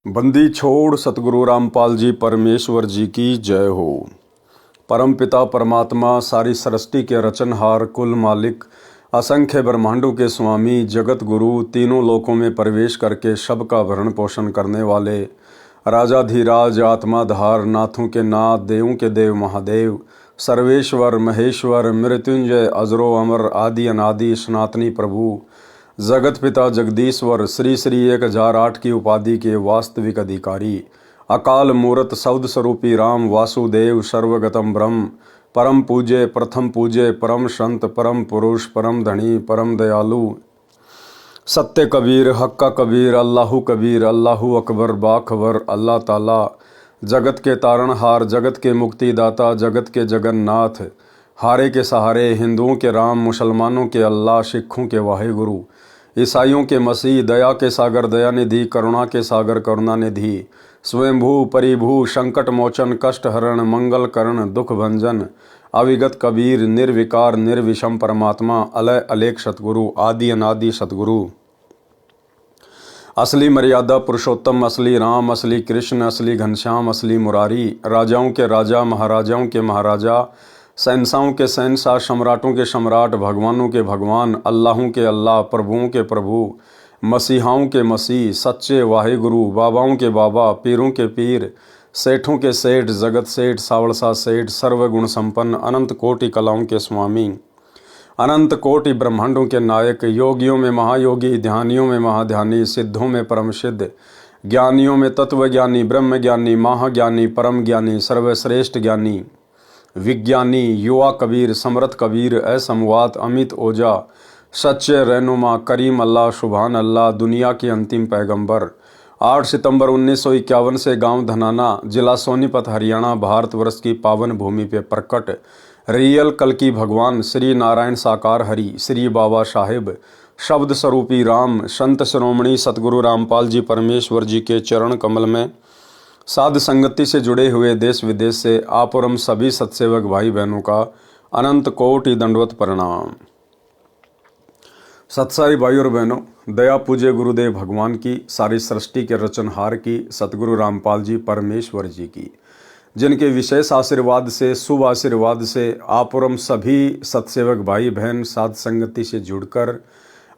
बंदी छोड़ सतगुरु रामपाल जी परमेश्वर जी की जय हो। परम पिता परमात्मा सारी सृष्टि के रचनहार कुल मालिक असंख्य ब्रह्मांडों के स्वामी जगत गुरु तीनों लोकों में प्रवेश करके सबका भरण पोषण करने वाले राजाधिराज आत्माधार नाथों के नाथ देवों के देव महादेव सर्वेश्वर महेश्वर मृत्युंजय अजरो अमर आदि अनादि सनातनी प्रभु जगत पिता जगदीश्वर श्री श्री 1008 की उपाधि के वास्तविक अधिकारी अकाल मूर्त शब्द स्वरूपी राम वासुदेव सर्वगतम ब्रह्म परम पूज्य प्रथम पूज्य परम संत परम पुरुष परम धनी परम दयालु सत्य कबीर हक्का कबीर अल्लाहू अकबर बाखबर अल्लाह ताला जगत के तारणहार जगत के मुक्तिदाता जगत के जगन्नाथ हारे के सहारे हिंदुओं के राम मुसलमानों के अल्लाह सिखों के वाहिगुरु ईसाइयों के मसीह दया के सागर दयानिधि करुणा के सागर करुणानिधि स्वयंभू परिभू संकट मोचन कष्ट हरण मंगल करण दुख भंजन अविगत कबीर निर्विकार निर्विषम परमात्मा अलय अलेख सतगुरु आदि अनादि सतगुरु असली मर्यादा पुरुषोत्तम असली राम असली कृष्ण असली घनश्याम असली मुरारी राजाओं के राजा महाराजाओं के महाराजा शहंशाहों के शहंशाह सम्राटों के सम्राट भगवानों के भगवान अल्लाहों के अल्लाह प्रभुओं के प्रभु मसीहाओं के मसीह सच्चे वाहिगुरु बाबाओं के बाबा पीरों के पीर सेठों के सेठ जगत सेठ सावड़सा सेठ सर्वगुण संपन्न अनंत कोटि कलाओं के स्वामी अनंत कोटि ब्रह्मांडों के नायक योगियों में महायोगी ध्यानियों में महाध्यानी सिद्धों में परम सिद्ध ज्ञानियों में तत्वज्ञानी ब्रह्म ज्ञानी महाज्ञानी परम ज्ञानी सर्वश्रेष्ठ ज्ञानी विज्ञानी युवा कबीर समर्थ कबीर असमवात अमित ओझा सच्चे रहनुमा करीम अल्लाह सुभान अल्लाह दुनिया के अंतिम पैगंबर 8 सितंबर 1951 से गांव धनाना जिला सोनीपत हरियाणा भारतवर्ष की पावन भूमि पे प्रकट रियल कल की भगवान श्री नारायण साकार हरि श्री बाबा साहिब शब्द स्वरूपी राम संत शिरोमणि सतगुरु रामपाल जी परमेश्वर जी के चरण कमल में साध संगति से जुड़े हुए देश विदेश से आप और हम सभी सत्सेवक भाई बहनों का अनंत कोटि दंडवत प्रणाम। सत्साई भाई और बहनों, दया पूज्य गुरुदेव भगवान की सारी सृष्टि के रचनहार की सतगुरु रामपाल जी परमेश्वर जी की जिनके विशेष आशीर्वाद से शुभ आशीर्वाद से आप और हम सभी सत्सेवक भाई बहन साध संगति से जुड़कर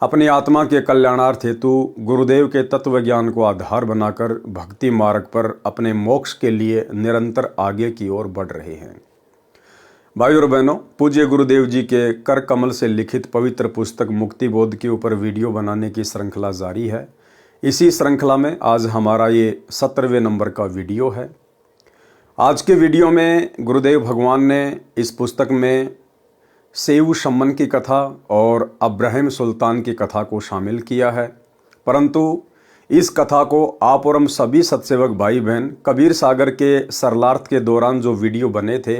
अपनी आत्मा के कल्याणार्थ हेतु गुरुदेव के तत्व ज्ञान को आधार बनाकर भक्ति मार्ग पर अपने मोक्ष के लिए निरंतर आगे की ओर बढ़ रहे हैं। भाई और बहनों, पूज्य गुरुदेव जी के कर कमल से लिखित पवित्र पुस्तक मुक्ति बोध के ऊपर वीडियो बनाने की श्रृंखला जारी है। इसी श्रृंखला में आज हमारा ये 17वें नंबर का वीडियो है। आज के वीडियो में गुरुदेव भगवान ने इस पुस्तक में सेऊ शम्मन की कथा और अब्राहिम सुल्तान की कथा को शामिल किया है, परंतु इस कथा को आप और हम सभी सत्सेवक भाई बहन कबीर सागर के सरलार्थ के दौरान जो वीडियो बने थे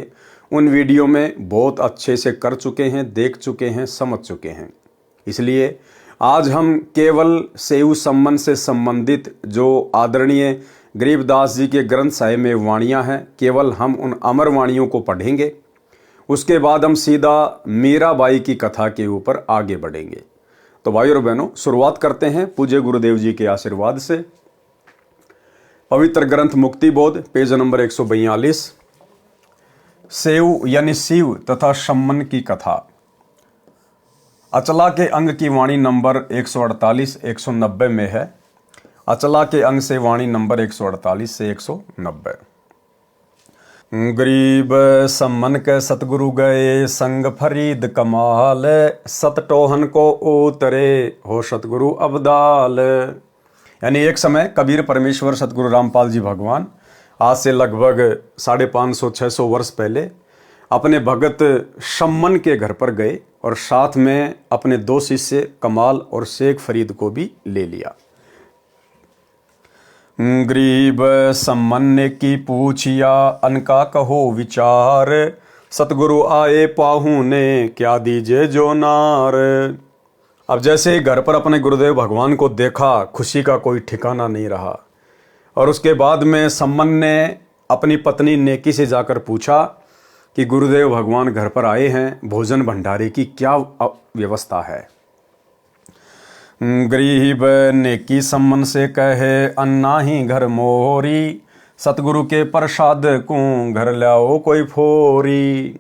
उन वीडियो में बहुत अच्छे से कर चुके हैं, देख चुके हैं, समझ चुके हैं। इसलिए आज हम केवल सेऊ शम्मन से संबंधित जो आदरणीय गरीबदास जी के ग्रंथ साहिब में वाणियाँ हैं, केवल हम उन अमर वाणियों को पढ़ेंगे। उसके बाद हम सीधा मीराबाई की कथा के ऊपर आगे बढ़ेंगे। तो भाई और बहनों, शुरुआत करते हैं पूज्य गुरुदेव जी के आशीर्वाद से। पवित्र ग्रंथ मुक्ति बोध पेज नंबर 142 सेऊ यानी शिव तथा शम्मन की कथा। अचला के अंग की वाणी नंबर 148-190 में है। अचला के अंग से वाणी नंबर 148 से 190। गरीब सम्मन के सतगुरु गए संग फरीद कमाल सतटोहन को उतरे हो सतगुरु अबदाल। यानी एक समय कबीर परमेश्वर सतगुरु रामपाल जी भगवान आज से लगभग 550-600 वर्ष पहले अपने भगत शम्मन के घर पर गए और साथ में अपने 2 शिष्य कमाल और शेख फरीद को भी ले लिया। गरीब सम्मन ने की पूछिया अनका कहो विचार सतगुरु आए पाहुने क्या दीजे जो नार। अब जैसे घर पर अपने गुरुदेव भगवान को देखा खुशी का कोई ठिकाना नहीं रहा और उसके बाद में सम्मन ने अपनी पत्नी नेकी से जाकर पूछा कि गुरुदेव भगवान घर पर आए हैं, भोजन भंडारे की क्या व्यवस्था है। गरीब नेकी सम्मन से कहे अन्ना ही घर मोरी, सतगुरु के प्रसाद को घर लाओ कोई फोरी।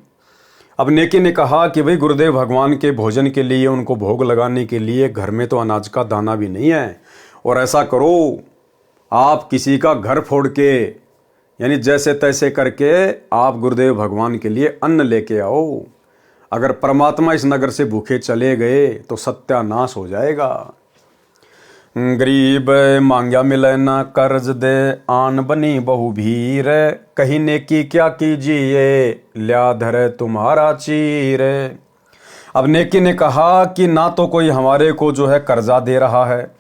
अब नेकी ने कहा कि भाई गुरुदेव भगवान के भोजन के लिए, उनको भोग लगाने के लिए घर में तो अनाज का दाना भी नहीं है, और ऐसा करो आप किसी का घर फोड़ के, यानी जैसे तैसे करके आप गुरुदेव भगवान के लिए अन्न लेके आओ। अगर परमात्मा इस नगर से भूखे चले गए तो सत्यानाश हो जाएगा। गरीब मांग्या मिले ना कर्ज दे, आन बनी बहु भीर, कहीं नेकी क्या कीजिए ल्या धरे तुम्हारा चीर। अब नेकी ने कहा कि ना तो कोई हमारे को जो है कर्जा दे रहा है,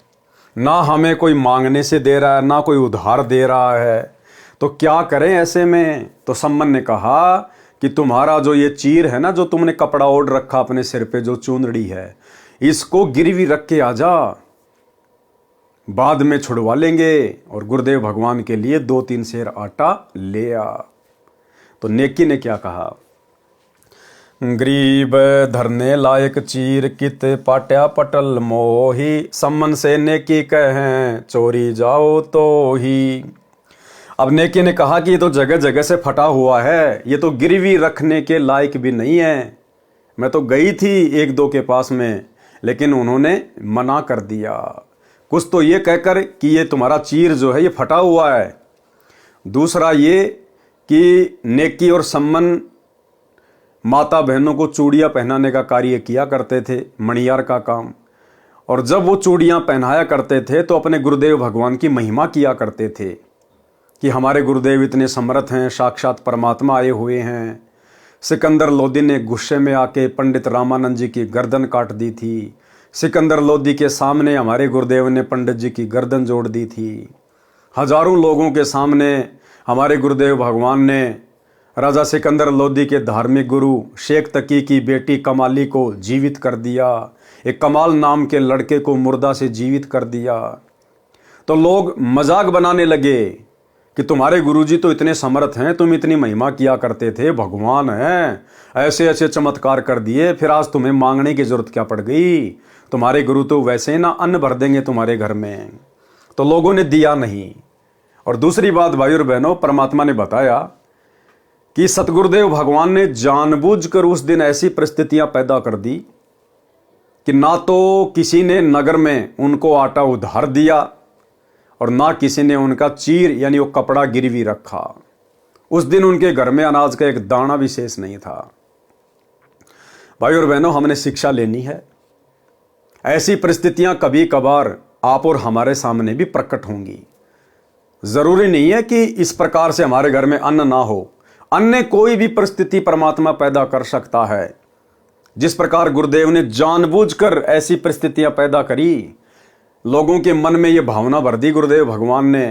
ना हमें कोई मांगने से दे रहा है, ना कोई उधार दे रहा है, तो क्या करें ऐसे में। तो सम्मन ने कहा कि तुम्हारा जो ये चीर है ना, जो तुमने कपड़ा ओढ़ रखा अपने सिर पे, जो चूंदड़ी है, इसको गिरवी रख के आ जा, बाद में छुड़वा लेंगे। और गुरुदेव भगवान के लिए 2-3 सेर आटा ले आ। तो नेकी ने क्या कहा, गरीब धरने लायक चीर कित पाट्या पटल मोही, सम्मन से नेकी कहें चोरी जाओ तो ही। अब नेकी ने कहा कि ये तो जगह जगह से फटा हुआ है, ये तो गिरवी रखने के लायक भी नहीं है। मैं तो गई थी 1-2 के पास में, लेकिन उन्होंने मना कर दिया, कुछ तो ये कहकर कि ये तुम्हारा चीर जो है ये फटा हुआ है। दूसरा ये कि नेकी और सम्मन माता बहनों को चूड़ियाँ पहनाने का कार्य किया करते थे, मणियार का काम। और जब वो चूड़ियाँ पहनाया करते थे तो अपने गुरुदेव भगवान की महिमा किया करते थे कि हमारे गुरुदेव इतने समर्थ हैं, साक्षात परमात्मा आए हुए हैं। सिकंदर लोदी ने गुस्से में आके पंडित रामानंद जी की गर्दन काट दी थी। सिकंदर लोदी के सामने हमारे गुरुदेव ने पंडित जी की गर्दन जोड़ दी थी। हजारों लोगों के सामने हमारे गुरुदेव भगवान ने राजा सिकंदर लोदी के धार्मिक गुरु शेख तकी की बेटी कमाली को जीवित कर दिया। एक कमाल नाम के लड़के को मुर्दा से जीवित कर दिया। तो लोग मजाक बनाने लगे कि तुम्हारे गुरुजी तो इतने समर्थ हैं, तुम इतनी महिमा किया करते थे, भगवान हैं, ऐसे ऐसे चमत्कार कर दिए, फिर आज तुम्हें मांगने की जरूरत क्या पड़ गई। तुम्हारे गुरु तो वैसे ही ना अन्न भर देंगे तुम्हारे घर में। तो लोगों ने दिया नहीं। और दूसरी बात भाई और बहनों, परमात्मा ने बताया कि सतगुरुदेव भगवान ने जानबूझकर उस दिन ऐसी परिस्थितियां पैदा कर दी कि ना तो किसी ने नगर में उनको आटा उधार दिया और ना किसी ने उनका चीर यानी वो कपड़ा गिरवी रखा। उस दिन उनके घर में अनाज का एक दाना भी शेष नहीं था। भाई और बहनों, हमने शिक्षा लेनी है। ऐसी परिस्थितियां कभी कभार आप और हमारे सामने भी प्रकट होंगी। जरूरी नहीं है कि इस प्रकार से हमारे घर में अन्न ना हो। अन्य कोई भी परिस्थिति परमात्मा पैदा कर सकता है। जिस प्रकार गुरुदेव ने जानबूझकर ऐसी परिस्थितियां पैदा करी, लोगों के मन में ये भावना भर दी गुरुदेव भगवान ने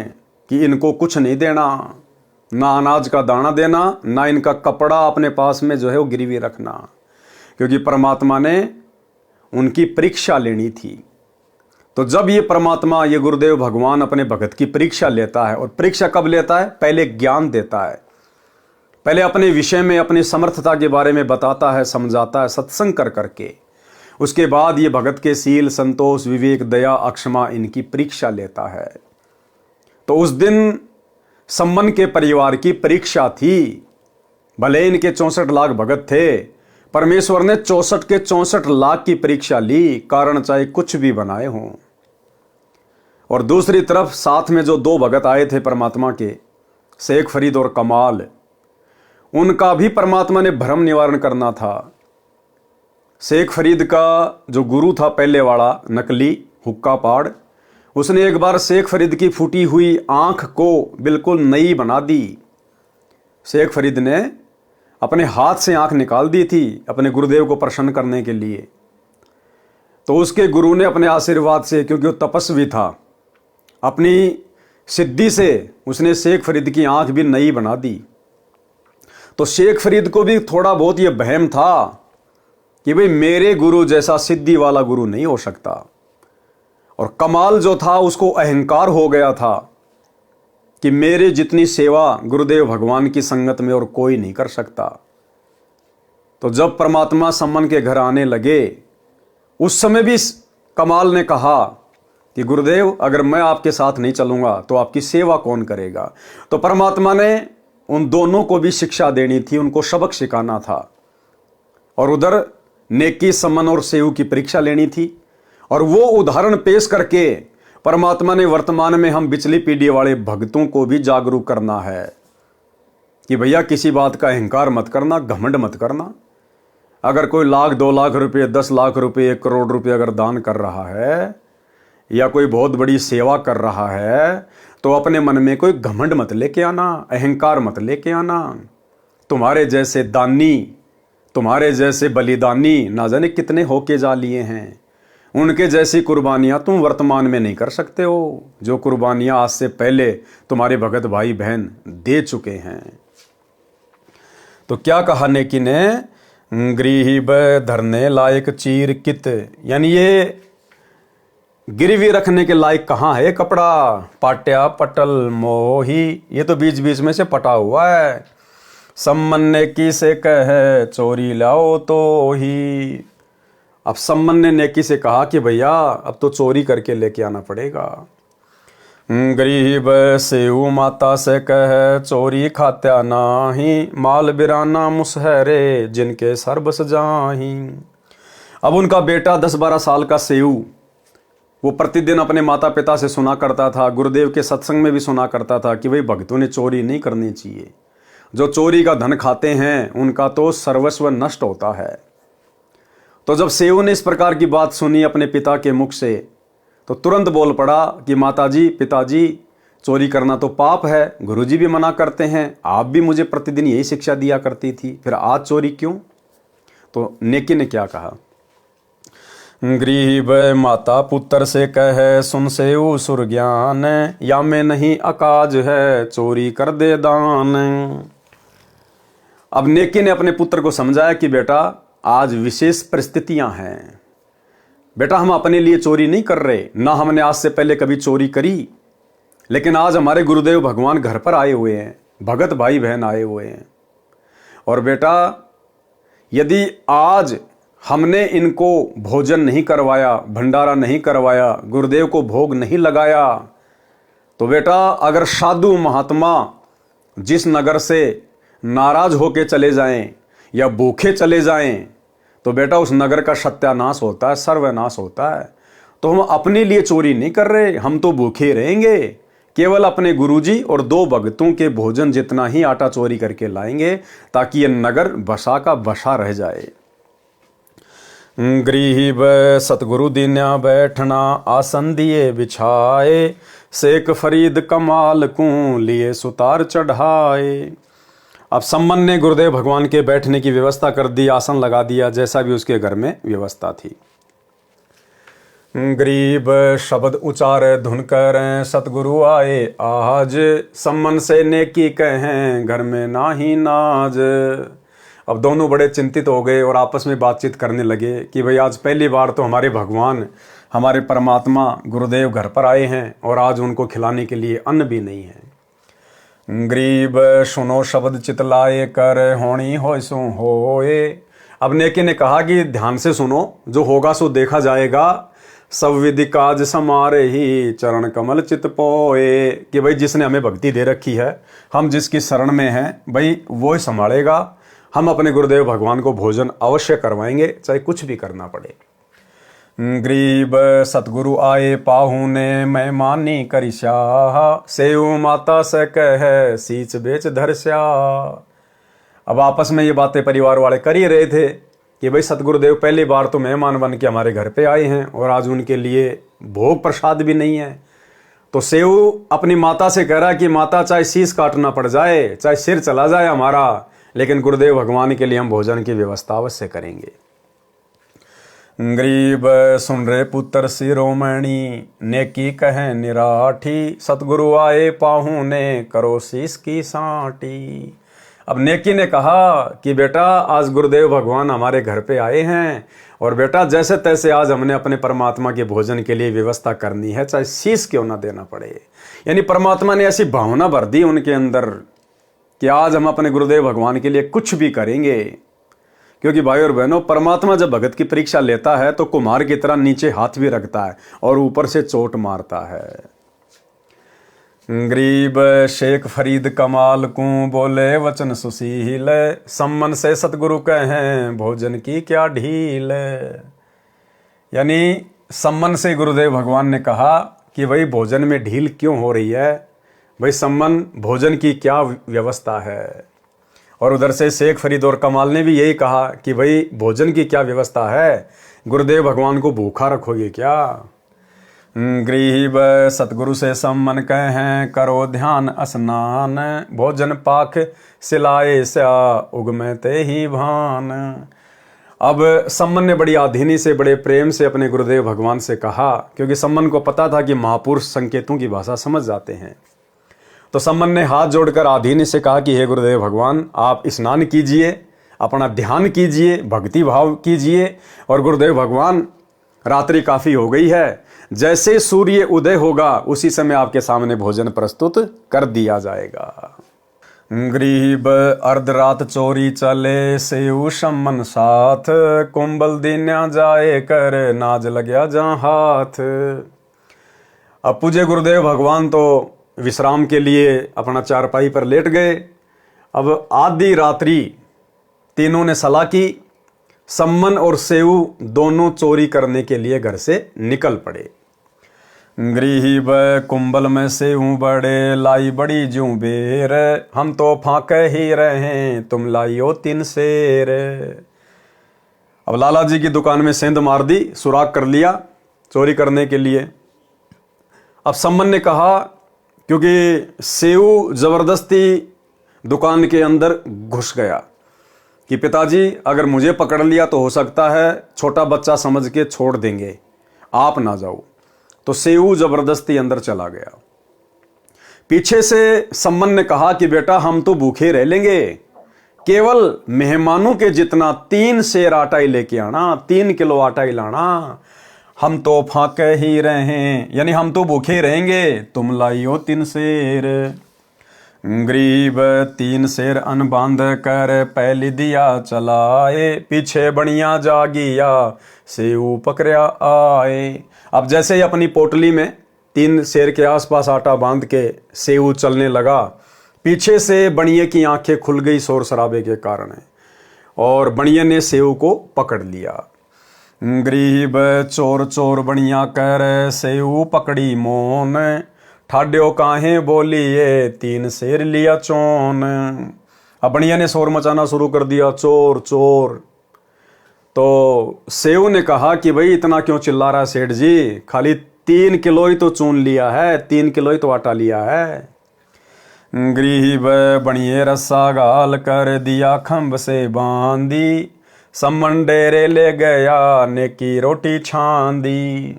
कि इनको कुछ नहीं देना, ना अनाज का दाना देना, ना इनका कपड़ा अपने पास में जो है वो गिरवी रखना, क्योंकि परमात्मा ने उनकी परीक्षा लेनी थी। तो जब ये परमात्मा, ये गुरुदेव भगवान अपने भगत की परीक्षा लेता है, और परीक्षा कब लेता है, पहले ज्ञान देता है, पहले अपने विषय में अपनी समर्थता के बारे में बताता है, समझाता है सत्संग कर करके। उसके बाद ये भगत के सील, संतोष, विवेक, दया, अक्षमा इनकी परीक्षा लेता है। तो उस दिन सम्मन के परिवार की परीक्षा थी। भले इनके 64 लाख भगत थे, परमेश्वर ने 64 के 64 लाख की परीक्षा ली, कारण चाहे कुछ भी बनाए हों। और दूसरी तरफ साथ में जो 2 भगत आए थे परमात्मा के, शेख फरीद और कमाल, उनका भी परमात्मा ने भ्रम निवारण करना था। शेख फरीद का जो गुरु था पहले वाला नकली हुक्का पाड़, उसने एक बार शेख फरीद की फूटी हुई आंख को बिल्कुल नई बना दी। शेख फरीद ने अपने हाथ से आंख निकाल दी थी अपने गुरुदेव को प्रसन्न करने के लिए। तो उसके गुरु ने अपने आशीर्वाद से, क्योंकि वो तपस्वी था, अपनी सिद्धि से उसने शेख फरीद की आंख भी नई बना दी। तो शेख फरीद को भी थोड़ा बहुत ये वहम था कि भाई मेरे गुरु जैसा सिद्धि वाला गुरु नहीं हो सकता। और कमाल जो था उसको अहंकार हो गया था कि मेरे जितनी सेवा गुरुदेव भगवान की संगत में और कोई नहीं कर सकता। तो जब परमात्मा सम्मन के घर आने लगे, उस समय भी कमाल ने कहा कि गुरुदेव अगर मैं आपके साथ नहीं चलूंगा तो आपकी सेवा कौन करेगा। तो परमात्मा ने उन दोनों को भी शिक्षा देनी थी, उनको सबक सिखाना था, और उधर नेकी, सम्मान और सेव की परीक्षा लेनी थी। और वो उदाहरण पेश करके परमात्मा ने वर्तमान में हम पिछली पीढ़ी वाले भक्तों को भी जागरूक करना है कि भैया किसी बात का अहंकार मत करना, घमंड मत करना। अगर कोई लाख, 2 लाख रुपए, 10 लाख रुपए, 1 करोड़ रुपए अगर दान कर रहा है या कोई बहुत बड़ी सेवा कर रहा है तो अपने मन में कोई घमंड मत लेके आना, अहंकार मत लेके आना। तुम्हारे जैसे दानी, तुम्हारे जैसे बलिदानी ना जाने कितने होके जा लिए हैं। उनके जैसी कुर्बानियां तुम वर्तमान में नहीं कर सकते हो, जो कुर्बानियां आज से पहले तुम्हारे भगत भाई बहन दे चुके हैं। तो क्या कहा नेकी ने, गरीब धरने लायक चीर कित, यानी ये गिरवी रखने के लायक कहाँ है कपड़ा, पाट्या पटल मोही, ये तो बीच बीच में से पटा हुआ है। सम्मन नेकी से कहे चोरी लाओ तो ही। अब सम्मन ने नेकी से कहा कि भैया अब तो चोरी करके लेके आना पड़ेगा। गरीब सेऊ माता से कहे चोरी खात्या नाही, माल बिराना मुसहरे जिनके सर बस जाही। अब उनका बेटा 10-12 साल का सेऊ, वो प्रतिदिन अपने माता पिता से सुना करता था, गुरुदेव के सत्संग में भी सुना करता था कि भाई भक्तों ने चोरी नहीं करनी चाहिए, जो चोरी का धन खाते हैं उनका तो सर्वस्व नष्ट होता है। तो जब सेऊ ने इस प्रकार की बात सुनी अपने पिता के मुख से तो तुरंत बोल पड़ा कि माताजी, पिताजी, चोरी करना तो पाप है, गुरुजी भी मना करते हैं, आप भी मुझे प्रतिदिन यही शिक्षा दिया करती थी, फिर आज चोरी क्यों। तो नेकी ने क्या कहा, गरीब माता पुत्र से कहे सुन सेऊ सुर ज्ञान, या में नहीं अकाज है चोरी कर दे दान। अब नेकी ने अपने पुत्र को समझाया कि बेटा आज विशेष परिस्थितियां हैं, बेटा हम अपने लिए चोरी नहीं कर रहे, ना हमने आज से पहले कभी चोरी करी, लेकिन आज हमारे गुरुदेव भगवान घर पर आए हुए हैं, भगत भाई बहन आए हुए हैं, और बेटा यदि आज हमने इनको भोजन नहीं करवाया, भंडारा नहीं करवाया, गुरुदेव को भोग नहीं लगाया, तो बेटा अगर साधु महात्मा जिस नगर से नाराज होके चले जाएं या भूखे चले जाएं तो बेटा उस नगर का सत्यानाश होता है, सर्वनाश होता है। तो हम अपने लिए चोरी नहीं कर रहे, हम तो भूखे रहेंगे, केवल अपने गुरुजी और 2 भक्तों के भोजन जितना ही आटा चोरी करके लाएंगे ताकि ये नगर बसा का बसा रह जाए। गरीब सतगुरु दीन्या बैठना आसन दिए बिछाए, शेख फरीद कमाल को लिए सुतार चढ़ाए। अब सम्मन ने गुरुदेव भगवान के बैठने की व्यवस्था कर दी, आसन लगा दिया, जैसा भी उसके घर में व्यवस्था थी। गरीब शब्द उचारे धुन कर सतगुरु आए आज, सम्मन से नेकी कहें घर में ना ही नाज। अब दोनों बड़े चिंतित हो गए और आपस में बातचीत करने लगे कि भाई आज पहली बार तो हमारे भगवान, हमारे परमात्मा गुरुदेव घर पर आए हैं और आज उनको खिलाने के लिए अन्न भी नहीं है। गरीब सुनो शब्द चितलाए कर होनी हो सो होए। अब नेकी ने कहा कि ध्यान से सुनो, जो होगा सो देखा जाएगा, सब विधि काज समारे ही चरण कमल चित पोए। कि भाई जिसने हमें भक्ति दे रखी है, हम जिसकी शरण में हैं, भाई वो ही संभालेगा। हम अपने गुरुदेव भगवान को भोजन अवश्य करवाएंगे, चाहे कुछ भी करना पड़े। गरीब सतगुरु आए पाहू ने मैं मानी करी शाह, सेऊ माता से कह सीच बेच धरस्या। अब आपस में ये बातें परिवार वाले कर ही रहे थे कि भाई सतगुरुदेव पहली बार तो मेहमान बन के हमारे घर पे आए हैं और आज उनके लिए भोग प्रसाद भी नहीं है। तो सेऊ अपनी माता से कह रहा है कि माता चाहे शीश काटना पड़ जाए, चाहे सिर चला जाए हमारा, लेकिन गुरुदेव भगवान के लिए हम भोजन की व्यवस्था अवश्य करेंगे। गरीब सुन रे पुत्र शिरोमणि, नेकी कहे निराठी, सतगुरु आए पाहू ने करो शीश की साटी। अब नेकी ने कहा कि बेटा आज गुरुदेव भगवान हमारे घर पे आए हैं और बेटा जैसे तैसे आज हमने अपने परमात्मा के भोजन के लिए व्यवस्था करनी है, चाहे शीश क्यों ना देना पड़े। यानी परमात्मा ने ऐसी भावना भर दी उनके अंदर कि आज हम अपने गुरुदेव भगवान के लिए कुछ भी करेंगे, क्योंकि भाई और बहनों, परमात्मा जब भगत की परीक्षा लेता है तो कुम्हार की तरह नीचे हाथ भी रखता है और ऊपर से चोट मारता है। गरीब शेख फरीद कमाल को बोले वचन सुशील, सम्मन से सतगुरु कहें भोजन की क्या ढील। यानी सम्मन से गुरुदेव भगवान ने कहा कि भाई भोजन में ढील क्यों हो रही है, भाई सम्मन भोजन की क्या व्यवस्था है। और उधर से शेख फरीद और कमाल ने भी यही कहा कि भाई भोजन की क्या व्यवस्था है, गुरुदेव भगवान को भूखा रखोगे क्या। गरीब सतगुरु से सम्मन कहें करो ध्यान स्नान, भोजन पाक सिलाए स्या उगमे ते ही भान। अब सम्मन ने बड़ी आधीनी से, बड़े प्रेम से अपने गुरुदेव भगवान से कहा, क्योंकि सम्मन को पता था कि महापुरुष संकेतों की भाषा समझ जाते हैं। तो सम्मन ने हाथ जोड़कर आधीनी से कहा कि हे गुरुदेव भगवान, आप स्नान कीजिए, अपना ध्यान कीजिए, भक्ति भाव कीजिए। और गुरुदेव भगवान, रात्रि काफ़ी हो गई है, जैसे सूर्य उदय होगा उसी समय आपके सामने भोजन प्रस्तुत कर दिया जाएगा। गरीब अर्धरात चोरी चले सेऊ सम्मन साथ, कुंबल दीन्या जाए कर नाज लग्या जहाँ हाथ। अब पूज्य गुरुदेव भगवान तो विश्राम के लिए अपना चारपाई पर लेट गए। अब आधी रात्रि तीनों ने सलाह की, सम्मन और सेऊ दोनों चोरी करने के लिए घर से निकल पड़े। गरीब कुंबल में सेऊ बड़े लाई बड़ी जूं बेर, हम तो फांके ही रहे तुम लाइयो 3 शेर। अब लाला जी की दुकान में सेंध मार दी, सुराग कर लिया चोरी करने के लिए। अब सम्मन ने कहा, क्योंकि सेऊ जबरदस्ती दुकान के अंदर घुस गया, कि पिताजी अगर मुझे पकड़ लिया तो हो सकता है छोटा बच्चा समझ के छोड़ देंगे, आप ना जाओ। तो सेऊ जबरदस्ती अंदर चला गया। पीछे से सम्मन ने कहा कि बेटा हम तो भूखे रह लेंगे, केवल मेहमानों के जितना 3 सेर आटा ही लेके आना, 3 किलो आटा ही लाना, हम तो फाके ही रहे, यानी हम तो भूखे रहेंगे, तुम लाइयो 3 शेर। गरीब 3 शेर अन बांध कर पहली दिया चलाए, पीछे बनिया जागिया सेऊ पकड़या आए। अब जैसे ही अपनी पोटली में 3 शेर के आसपास आटा बांध के सेऊ चलने लगा, पीछे से बनिए की आंखें खुल गई शोर शराबे के कारण, और बनिए ने सेऊ को पकड़ लिया। गरीब चोर चोर बनिया कर सेऊ पकड़ी मोन, ठाड्यो काहे बोलिए 3 शेर लिया चोन। अब बनिया ने शोर मचाना शुरू कर दिया, चोर चोर। तो सेऊ ने कहा कि भाई इतना क्यों चिल्ला रहा है सेठ जी, खाली 3 किलो ही तो चून लिया है, 3 किलो ही तो आटा लिया है। गरीब बनिए रस्सा गाल कर दिया खंभ से बांधी, सम्मन डेरे ले गया नेकी रोटी छान दी।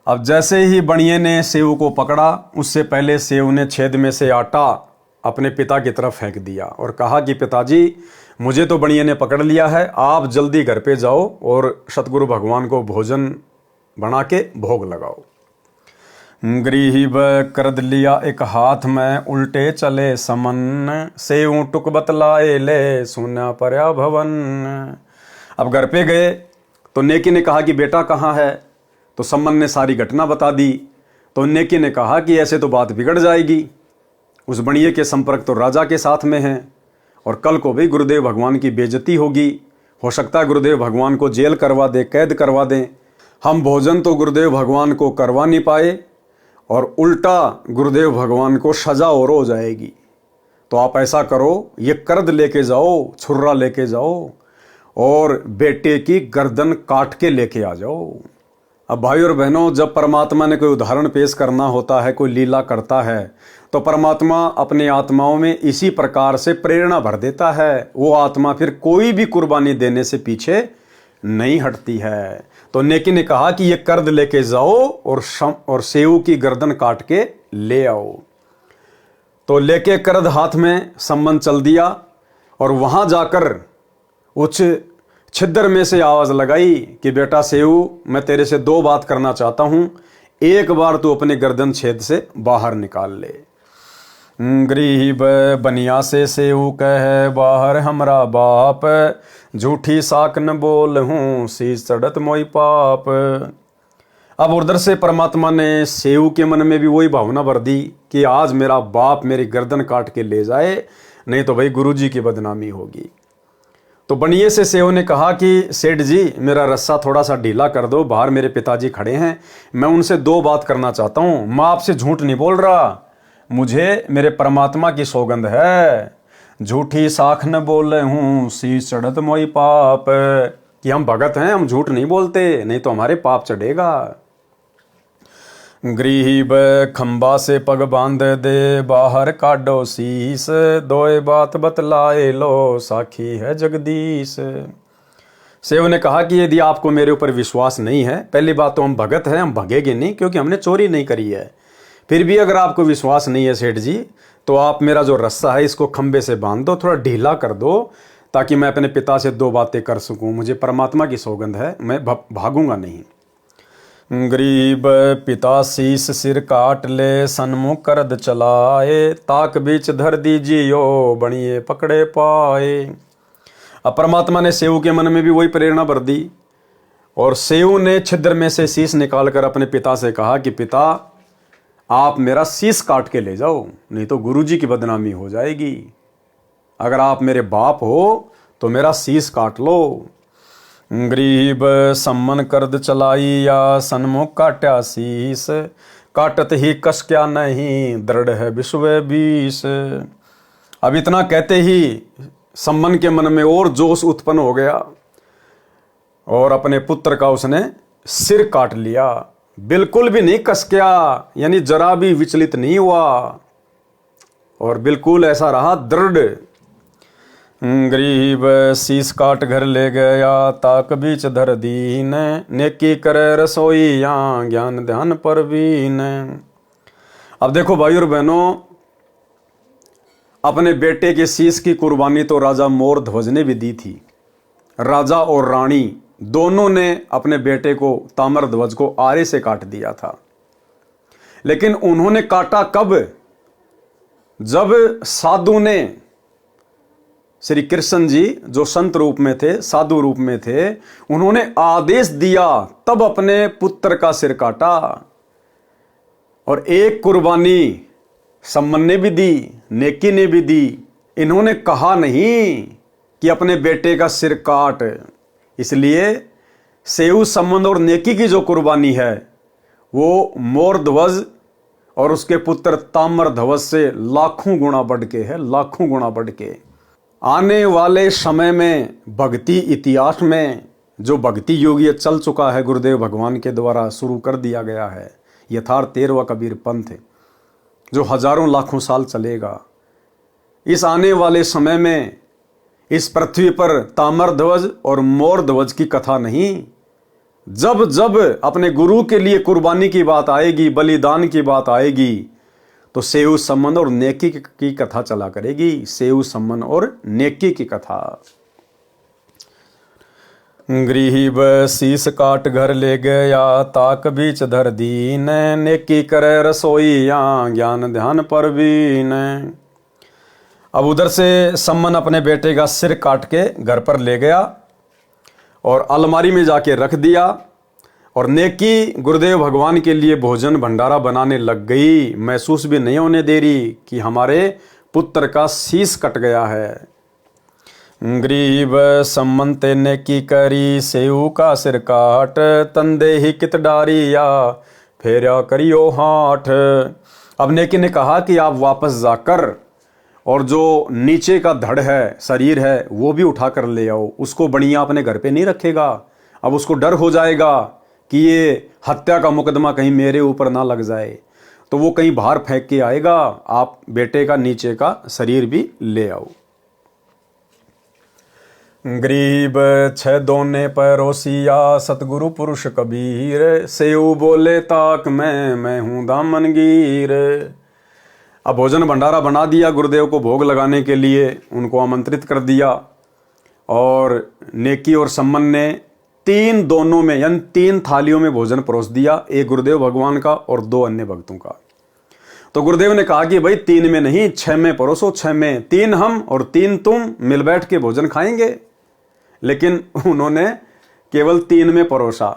अब जैसे ही बनिए ने सेऊ को पकड़ा, उससे पहले सेऊ ने छेद में से आटा अपने पिता की तरफ फेंक दिया और कहा कि पिताजी मुझे तो बनिए ने पकड़ लिया है, आप जल्दी घर पे जाओ और सतगुरु भगवान को भोजन बना के भोग लगाओ। गरीब कर लिया एक हाथ में उल्टे चले समन, सेऊ टुक बतलाए ले सुना पर्या भवन। अब घर पे गए तो नेकी ने कहा कि बेटा कहाँ है, तो सम्मन ने सारी घटना बता दी। तो नेकी ने कहा कि ऐसे तो बात बिगड़ जाएगी, उस बनिए के संपर्क तो राजा के साथ में है और कल को भी गुरुदेव भगवान की बेइज्जती होगी, हो सकता है गुरुदेव भगवान को जेल करवा दे, कैद करवा दें। हम भोजन तो गुरुदेव भगवान को करवा नहीं पाए और उल्टा गुरुदेव भगवान को सजा और हो जाएगी। तो आप ऐसा करो, ये कर्द लेके जाओ, छुर्रा लेके जाओ और बेटे की गर्दन काट के लेके आ जाओ। अब भाई और बहनों, जब परमात्मा ने कोई उदाहरण पेश करना होता है, कोई लीला करता है, तो परमात्मा अपने आत्माओं में इसी प्रकार से प्रेरणा भर देता है। वो आत्मा फिर कोई भी कुर्बानी देने से पीछे नहीं हटती है। तो नेकी ने कहा कि ये कर्द लेके जाओ और सेऊ की गर्दन काट के ले आओ। तो लेके कर्द हाथ में सम्मन चल दिया और वहां जाकर उच्च छिद्र में से आवाज लगाई कि बेटा सेऊ, मैं तेरे से 2 बात करना चाहता हूं, एक बार तू अपने गर्दन छेद से बाहर निकाल ले। गरीब बनिया से सेऊ कह बाहर हमरा बाप, झूठी साक न बोल हूँ शीश चढ़त मोई पाप। अब उधर से परमात्मा ने सेऊ के मन में भी वही भावना भर दी कि आज मेरा बाप मेरी गर्दन काट के ले जाए, नहीं तो भाई गुरुजी की बदनामी होगी। तो बनिए से सेऊ ने कहा कि सेठ जी मेरा रस्सा थोड़ा सा ढीला कर दो, बाहर मेरे पिताजी खड़े हैं, मैं उनसे दो बात करना चाहता हूँ। मैं आपसे झूठ नहीं बोल रहा, मुझे मेरे परमात्मा की सौगंध है, झूठी साख न बोले हूँ शीश चढ़त मोई पाप, कि हम भगत हैं, हम झूठ नहीं बोलते, नहीं तो हमारे पाप चढ़ेगा। गरीब खंबा से पग बांध दे बाहर काटो शीस, दोए बात बतलाए लो साखी है जगदीश। सेव ने कहा कि यदि आपको मेरे ऊपर विश्वास नहीं है, पहली बात तो हम भगत हैं, हम भगेंगे नहीं क्योंकि हमने चोरी नहीं करी है। फिर भी अगर आपको विश्वास नहीं है सेठ जी, तो आप मेरा जो रस्सा है इसको खंबे से बांध दो, थोड़ा ढीला कर दो, ताकि मैं अपने पिता से दो बातें कर सकूं। मुझे परमात्मा की सौगंध है, मैं भागूंगा नहीं। गरीब पिता शीस सिर काट ले सन्मुख करद चलाए, ताक बीच धर दीजियो बनिए पकड़े पाए। अब परमात्मा ने सेऊ के मन में भी वही प्रेरणा भर दी, और सेऊ ने छिद्र में से शीस निकालकर अपने पिता से कहा कि पिता आप मेरा शीस काट के ले जाओ, नहीं तो गुरुजी की बदनामी हो जाएगी। अगर आप मेरे बाप हो तो मेरा शीस काट लो। गरीब सम्मन करद चलाई या सन्मुख काट्या शीस, काटत ही कस क्या नहीं दृढ़ है विश्व बीस। अब इतना कहते ही सम्मन के मन में और जोश उत्पन्न हो गया, और अपने पुत्र का उसने सिर काट लिया। बिल्कुल भी नहीं कसक्या, यानी जरा भी विचलित नहीं हुआ, और बिल्कुल ऐसा रहा दृढ़। गरीब शीस काट घर ले गया ताक बीच धर दीन, नेकी करे रसोई या ज्ञान ध्यान परवीन। अब देखो भाई और बहनों, अपने बेटे के शीस की कुर्बानी तो राजा मोर ध्वज ने भी दी थी। राजा और रानी दोनों ने अपने बेटे को ताम्र ध्वज को आरे से काट दिया था, लेकिन उन्होंने काटा कब? जब साधु ने, श्री कृष्ण जी जो संत रूप में थे, साधु रूप में थे, उन्होंने आदेश दिया तब अपने पुत्र का सिर काटा। और एक कुर्बानी सम्मन ने भी दी, नेकी ने भी दी। इन्होंने कहा नहीं कि अपने बेटे का सिर काट। इसलिए सेऊ सम्मन और नेकी की जो कुर्बानी है वो मोर ध्वज और उसके पुत्र ताम्र ध्वज से लाखों गुना बढ़ के है, लाखों गुना बढ़ के। आने वाले समय में भक्ति इतिहास में जो भक्ति योग ये चल चुका है, गुरुदेव भगवान के द्वारा शुरू कर दिया गया है, यथार्थ 13वां कबीर पंथ, जो हजारों लाखों साल चलेगा। इस आने वाले समय में इस पृथ्वी पर ताम्र ध्वज और मोर ध्वज की कथा नहीं, जब जब अपने गुरु के लिए कुर्बानी की बात आएगी, बलिदान की बात आएगी, तो सेऊ सम्मन और नेकी की कथा चला करेगी। सेऊ सम्मन और नेकी की कथा। गरीब शीस काट घर ले गया ताक बीच धर दीन, नेकी करे रसोई या ज्ञान ध्यान परवीन। अब उधर से सम्मन अपने बेटे का सिर काट के घर पर ले गया और अलमारी में जाके रख दिया, और नेकी गुरुदेव भगवान के लिए भोजन भंडारा बनाने लग गई। महसूस भी नहीं होने दे रही कि हमारे पुत्र का शीस कट गया है। गरीब सम्मन ते नेकी करी सेऊ का सिर काट, तंदे ही कित डारी या फेरा करियो हाथ। अब नेकी ने कहा कि आप वापस जाकर और जो नीचे का धड़ है, शरीर है, वो भी उठा कर ले आओ। उसको बनिया अपने घर पे नहीं रखेगा। अब उसको डर हो जाएगा कि ये हत्या का मुकदमा कहीं मेरे ऊपर ना लग जाए, तो वो कहीं बाहर फेंक के आएगा। आप बेटे का नीचे का शरीर भी ले आओ। गरीब छह दोने परोसिया सतगुरु पुरुष कबीर, सेऊ बोले ताक मैं हूं दामनगीर। अब भोजन भंडारा बना दिया, गुरुदेव को भोग लगाने के लिए उनको आमंत्रित कर दिया, और नेकी और सम्मन ने 3 दोनों में यानी 3 थालियों में भोजन परोस दिया, एक गुरुदेव भगवान का और 2 अन्य भक्तों का। तो गुरुदेव ने कहा कि भाई 3 में नहीं 6 में परोसो, 6 में 3 हम और 3 तुम मिल बैठ के भोजन खाएंगे। लेकिन उन्होंने केवल 3 में परोसा।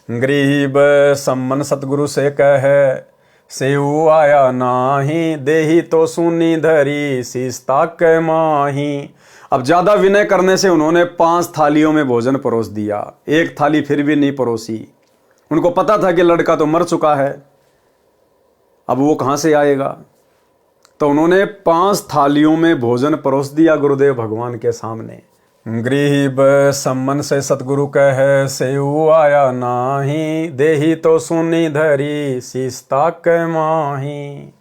गरीब सम्मन सतगुरु से कहे, सेऊ आया नाही, देही तो सुनी धरी, शीस ताक माही। अब ज्यादा विनय करने से उन्होंने 5 थालियों में भोजन परोस दिया, 1 थाली फिर भी नहीं परोसी। उनको पता था कि लड़का तो मर चुका है, अब वो कहां से आएगा। तो उन्होंने 5 थालियों में भोजन परोस दिया गुरुदेव भगवान के सामने। गरीब सम्मन से सतगुरु कहे, सेऊ आया नाही, देही तो सुनी धरी, शीस ताक माही।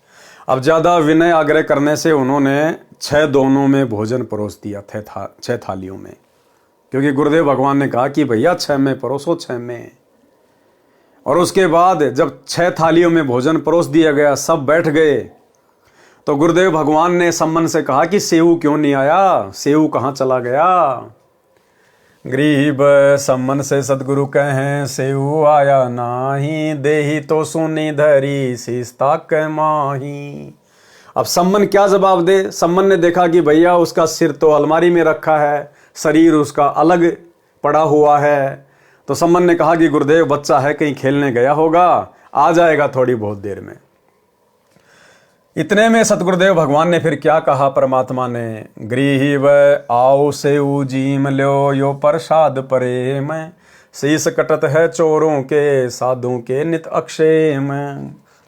अब ज्यादा विनय आग्रह करने से उन्होंने 6 दोनों में भोजन परोस दिया थे 6 थालियों में, क्योंकि गुरुदेव भगवान ने कहा कि भैया 6 में परोसो, 6 में। और उसके बाद जब 6 थालियों में भोजन परोस दिया गया, सब बैठ गए, तो गुरुदेव भगवान ने सम्मन से कहा कि सेऊ क्यों नहीं आया, सेऊ कहाँ चला गया। गरीब सम्मन से सतगुरु कहें, सेऊ आया नाही, देही तो सुनी धरी, शीस ताक माही। अब सम्मन क्या जवाब दे। सम्मन ने देखा कि भैया उसका सिर तो अलमारी में रखा है, शरीर उसका अलग पड़ा हुआ है। तो सम्मन ने कहा कि गुरुदेव बच्चा है, कहीं खेलने गया होगा, आ जाएगा थोड़ी बहुत देर में। इतने में सतगुरुदेव भगवान ने फिर क्या कहा परमात्मा ने, गरीब आओ सेऊ जीम लो, यो प्रसाद प्रेम, शीस कटत है चोरों के, साधुओं के नित अक्षेम।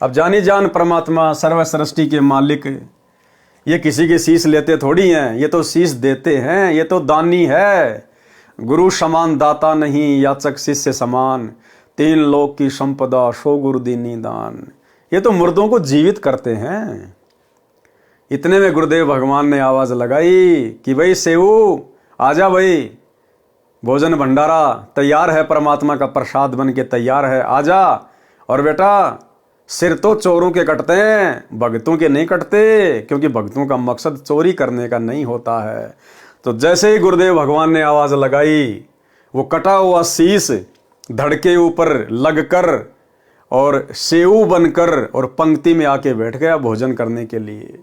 अब जानी जान परमात्मा सर्व सृष्टि के मालिक, ये किसी के शीस लेते थोड़ी हैं, ये तो शीस देते हैं, ये तो दानी है। गुरु समान दाता नहीं, याचक शिष्य समान, 3 लोक की संपदा, सो गुरु दीनी दान। ये तो मुर्दों को जीवित करते हैं। इतने में गुरुदेव भगवान ने आवाज लगाई कि भाई सेऊ आजा, भाई भोजन भंडारा तैयार है, परमात्मा का प्रसाद बन के तैयार है, आजा। और बेटा सिर तो चोरों के कटते हैं, भक्तों के नहीं कटते, क्योंकि भक्तों का मकसद चोरी करने का नहीं होता है। तो जैसे ही गुरुदेव भगवान ने आवाज लगाई, वो कटा हुआ शीस धड़ के ऊपर लगकर और सेऊ बनकर और पंक्ति में आके बैठ गया भोजन करने के लिए।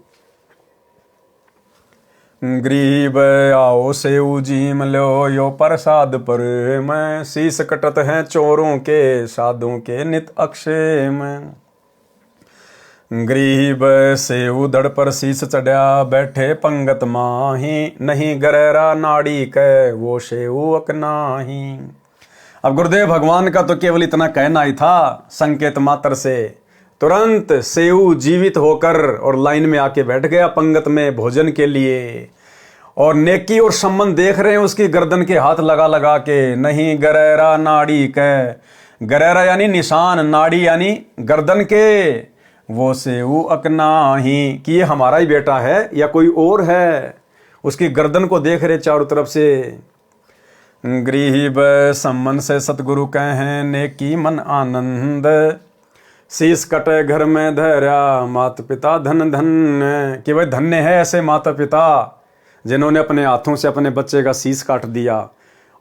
गरीब आओ सेऊ जीम लो, यो प्रसाद पर मैं, शीस कटत हैं चोरों के, साधुओं के नित अक्षेम। गरीब सेऊ धड़ पर शीस चढ़ा, बैठे पंगत माही, नहीं गरेरा नाड़ी के, वो सेऊ अकनाही। अब गुरुदेव भगवान का तो केवल इतना कहना ही था, संकेत मात्र से तुरंत सेऊ जीवित होकर और लाइन में आके बैठ गया पंगत में भोजन के लिए। और नेकी और सम्मन देख रहे हैं उसकी गर्दन के हाथ लगा लगा के, नहीं गरेरा नाड़ी के, गरेरा यानी निशान, नाड़ी यानी गर्दन के, वो सेऊ अकनाही, कि ये हमारा ही बेटा है या कोई और है। उसकी गर्दन को देख रहे चारों तरफ से। गरीब सम्मन से सतगुरु कहें, नेकी मन आनंद, शीस कटे घर में धैर्या, माता पिता धन धन। कि भाई धन्य है ऐसे माता पिता जिन्होंने अपने हाथों से अपने बच्चे का शीस काट दिया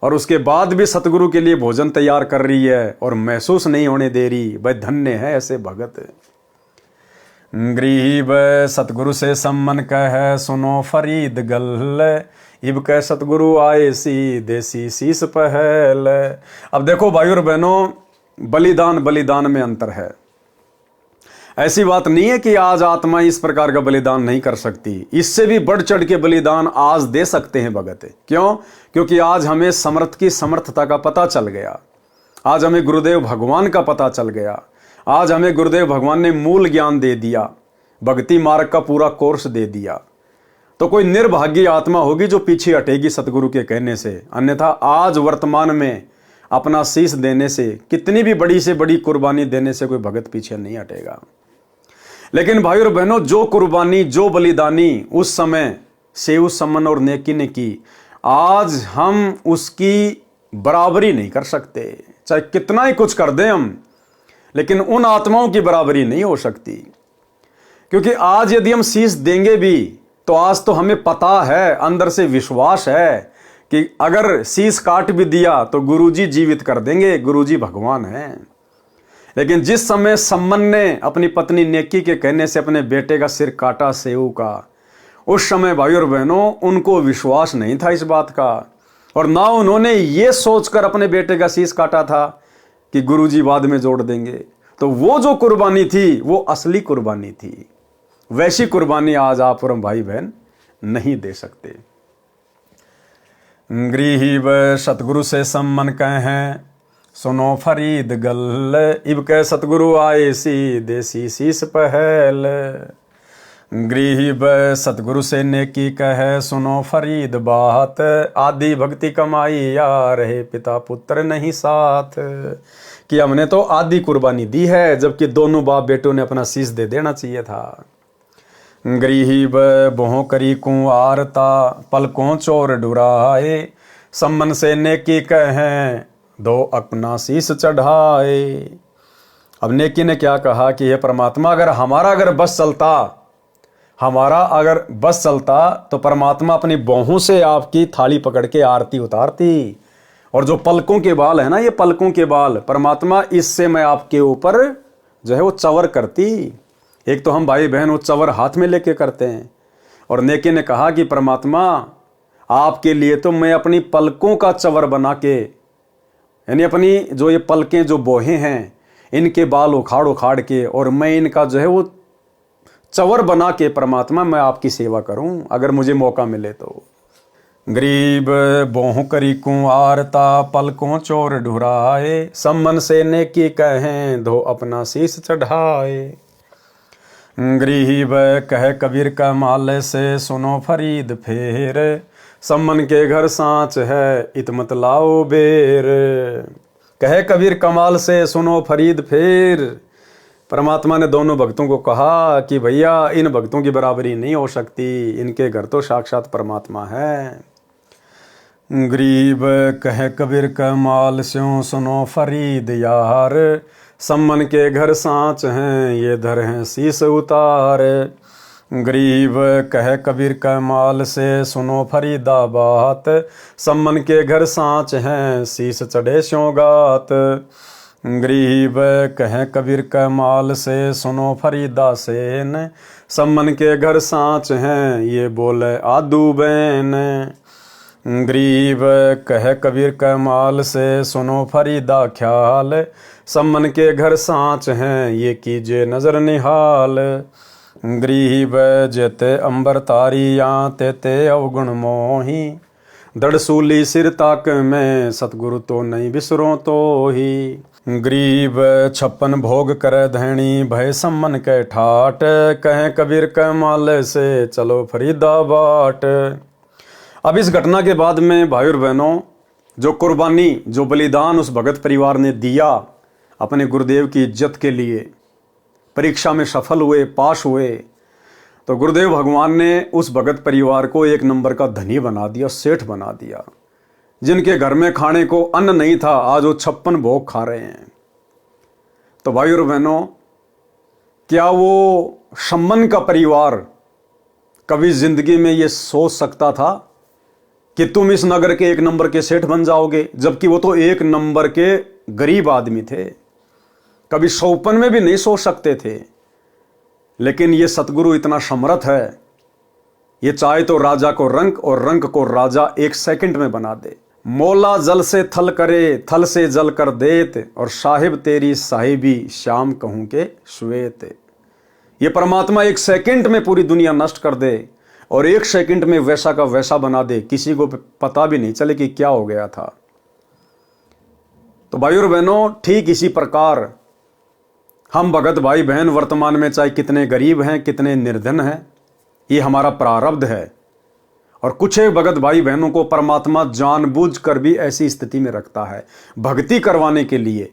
और उसके बाद भी सतगुरु के लिए भोजन तैयार कर रही है और महसूस नहीं होने दे रही। भाई धन्य है ऐसे भगत। गरीब सतगुरु से सम्मन कहे, सुनो फरीद गल, इब कह सतगुरु आए सी, देसी शीस पहल। अब देखो भाई और बहनों, बलिदान में अंतर है। ऐसी बात नहीं है कि आज आत्मा इस प्रकार का बलिदान नहीं कर सकती, इससे भी बढ़ चढ़ के बलिदान आज दे सकते हैं भगत। क्यों? क्योंकि आज हमें समर्थ की समर्थता का पता चल गया, आज हमें गुरुदेव भगवान का पता चल गया, आज हमें गुरुदेव भगवान ने मूल ज्ञान दे दिया, भक्ति मार्ग का पूरा कोर्स दे दिया। तो कोई निर्भाग्य आत्मा होगी जो पीछे हटेगी सतगुरु के कहने से। अन्यथा आज वर्तमान में अपना शीश देने से, कितनी भी बड़ी से बड़ी कुर्बानी देने से कोई भगत पीछे नहीं हटेगा। लेकिन भाई और बहनों, जो कुर्बानी, जो बलिदानी उस समय सेऊ सम्मन और नेकी ने की, आज हम उसकी बराबरी नहीं कर सकते। चाहे कितना ही कुछ कर दें हम, लेकिन उन आत्माओं की बराबरी नहीं हो सकती। क्योंकि आज यदि हम शीश देंगे भी, तो आज तो हमें पता है, अंदर से विश्वास है कि अगर शीश काट भी दिया तो गुरुजी जीवित कर देंगे, गुरुजी भगवान हैं। लेकिन जिस समय सम्मन ने अपनी पत्नी नेकी के कहने से अपने बेटे का सिर काटा सेऊ का, उस समय भाई और बहनों उनको विश्वास नहीं था इस बात का, और ना उन्होंने ये सोचकर अपने बेटे का शीश काटा था कि गुरुजी बाद में जोड़ देंगे। तो वो जो कुर्बानी थी वो असली कुर्बानी थी। वैसी कुर्बानी आज आप और हम भाई बहन नहीं दे सकते। गृही व सतगुरु से सम्मन कहें सुनो फरीद गल, इब कह सतगुरु आए सी देसी शीस पहल। गृही व सतगुरु से नेकी कहे सुनो फरीद बात, आदि भक्ति कमाई या रहे पिता पुत्र नहीं साथ। कि हमने तो आधी कुर्बानी दी है, जबकि दोनों बाप बेटों ने अपना शीश दे देना चाहिए था। गृही बोह करी कुंवारता, पलकों चोर डुराए, सम्मन से नेकी कहें दो अपना शीश चढ़ाए। अब नेकी ने क्या कहा कि हे परमात्मा, हमारा अगर बस चलता तो परमात्मा अपनी बाहों से आपकी थाली पकड़ के आरती उतारती। और जो पलकों के बाल है ना, ये पलकों के बाल, परमात्मा इससे मैं आपके ऊपर जो है वो चवर करती। एक तो हम भाई बहन वो चवर हाथ में लेके करते हैं, और नेकी ने कहा कि परमात्मा आपके लिए तो मैं अपनी पलकों का चवर बना के, यानी अपनी जो ये पलकें जो बोहे हैं इनके बाल उखाड़ उखाड़ के, और मैं इनका जो है वो चवर बना के परमात्मा मैं आपकी सेवा करूं, अगर मुझे मौका मिले तो। गरीब बोह करी कुंवारता, पलकों चोर ढुराए, सम्मन से नेकी कहें दो अपना शीश चढ़ाए। गरीब कह कबीर का माल से सुनो फरीद फेर, सम्मन के घर सांच है इत मत लाओ बेर। कहे कबीर कमाल से सुनो फरीद फेर। परमात्मा ने दोनों भक्तों को कहा कि भैया इन भक्तों की बराबरी नहीं हो सकती, इनके घर तो साक्षात परमात्मा है। गरीब कहे कबीर कमाल स्यों सुनो फरीद यार, सम्मन के घर सांच हैं ये धर हैं शीश उतार। गरीब कहे कबीर कमाल से सुनो फरीदा बात, सम्मन के घर सांच हैं शीश चढ़े स्यों गात। गरीब कहे कबीर कमाल से सुनो फरीदा सेन, सम्मन के घर सांच हैं ये बोले आदू बैन। गरीब कहे कबीर कमाल से सुनो फरीदा ख्याल, सम्मन के घर सांच हैं ये कीजिए नजर निहाल। गरीब जेते अंबर तारिया तेते अवगुण मोही, दड़सूली सिर ताक में सतगुरु तो नहीं बिसरो तो ही। गरीब 56 भोग करे धैणी भय सम्मन के ठाट, कहें कबीर कमाल से चलो फरीदा बाट। अब इस घटना के बाद में भाई और बहनों जो कुर्बानी जो बलिदान उस भगत परिवार ने दिया अपने गुरुदेव की इज्जत के लिए, परीक्षा में सफल हुए, पास हुए, तो गुरुदेव भगवान ने उस भगत परिवार को एक नंबर का धनी बना दिया, सेठ बना दिया। जिनके घर में खाने को अन्न नहीं था आज वो 56 भोग खा रहे हैं। तो भाई और बहनों, क्या वो सम्मन का परिवार कभी जिंदगी में ये सोच सकता था कि तुम इस नगर के एक नंबर के सेठ बन जाओगे, जबकि वो तो एक नंबर के गरीब आदमी थे, कभी सौपन में भी नहीं सोच सकते थे। लेकिन ये सतगुरु इतना समर्थ है, ये चाहे तो राजा को रंक और रंक को राजा 1 सेकंड में बना दे। मौला जल से थल करे, थल से जल कर देत, और साहिब तेरी साहिबी श्याम कहूं के श्वेत। ये परमात्मा 1 सेकंड में पूरी दुनिया नष्ट कर दे, और 1 सेकंड में वैसा का वैसा बना दे, किसी को पता भी नहीं चले कि क्या हो गया था। तो भाई और बहनों, ठीक इसी प्रकार हम भगत भाई बहन वर्तमान में चाहे कितने गरीब हैं, कितने निर्धन हैं, ये हमारा प्रारब्ध है। और कुछ एक भगत भाई बहनों को परमात्मा जानबूझकर भी ऐसी स्थिति में रखता है भक्ति करवाने के लिए।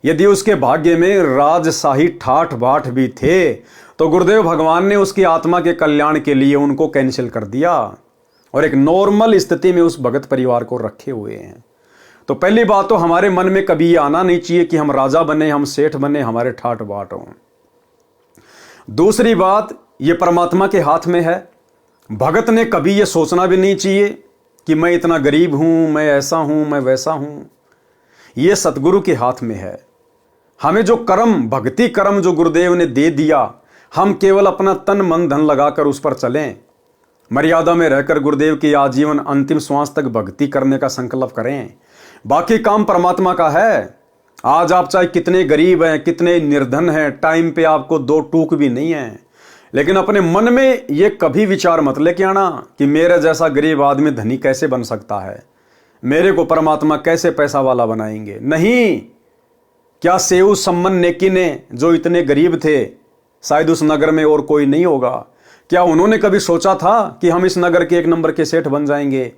यदि उसके भाग्य में राजशाही ठाठ बाट भी थे तो गुरुदेव भगवान ने उसकी आत्मा के कल्याण के लिए उनको कैंसिल कर दिया और एक नॉर्मल स्थिति में उस भगत परिवार को रखे हुए हैं। तो पहली बात तो हमारे मन में कभी ये आना नहीं चाहिए कि हम राजा बने, हम सेठ बने, हमारे ठाठ बाट हों। दूसरी बात, ये परमात्मा के हाथ में है। भगत ने कभी ये सोचना भी नहीं चाहिए कि मैं इतना गरीब हूं, मैं ऐसा हूं, मैं वैसा हूं। ये सतगुरु के हाथ में है। हमें जो कर्म, भक्ति कर्म जो गुरुदेव ने दे दिया, हम केवल अपना तन मन धन लगाकर उस पर चलें। मर्यादा में रहकर गुरुदेव की आजीवन अंतिम श्वास तक भक्ति करने का संकल्प करें। बाकी काम परमात्मा का है। आज आप चाहे कितने गरीब हैं, कितने निर्धन हैं, टाइम पे आपको दो टूक भी नहीं है, लेकिन अपने मन में ये कभी विचार मत लेके आना कि मेरे जैसा गरीब आदमी धनी कैसे बन सकता है, मेरे को परमात्मा कैसे पैसा वाला बनाएंगे। नहीं, क्या सेऊ सम्मन नेकी ने जो इतने गरीब थे, शायद उस नगर में और कोई नहीं होगा, क्या उन्होंने कभी सोचा था कि हम इस नगर के एक नंबर के सेठ बन जाएंगे?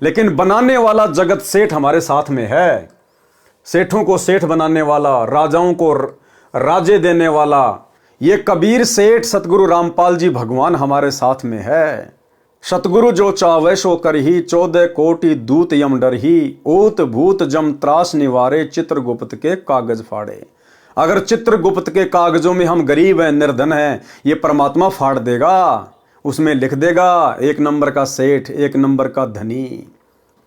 लेकिन बनाने वाला जगत सेठ हमारे साथ में है। सेठों को सेठ बनाने वाला, राजाओं को राजे देने वाला, ये कबीर सेठ सतगुरु रामपाल जी भगवान हमारे साथ में है। सतगुरु जो चावे सो करही, 14 कोटि दूत यम डरही, ऊत भूत जम त्रास निवारे, चित्रगुप्त के कागज फाड़े। अगर चित्रगुप्त के कागजों में हम गरीब हैं, निर्धन हैं, ये परमात्मा फाड़ देगा, उसमें लिख देगा एक नंबर का सेठ, एक नंबर का धनी।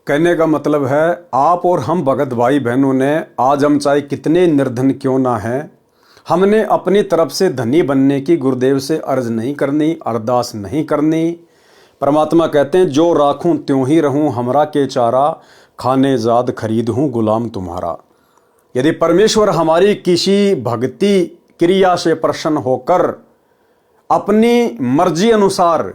कहने का मतलब है, आप और हम भगत भाई बहनों ने, आज हम चाहे कितने निर्धन क्यों ना हैं, हमने अपनी तरफ से धनी बनने की गुरुदेव से अर्ज नहीं करनी, अरदास नहीं करनी। परमात्मा कहते हैं, जो राखूं त्यों ही रहूं, हमरा के चारा, खाने जाद खरीद हूं गुलाम तुम्हारा। यदि परमेश्वर हमारी किसी भक्ति क्रिया से प्रसन्न होकर अपनी मर्जी अनुसार,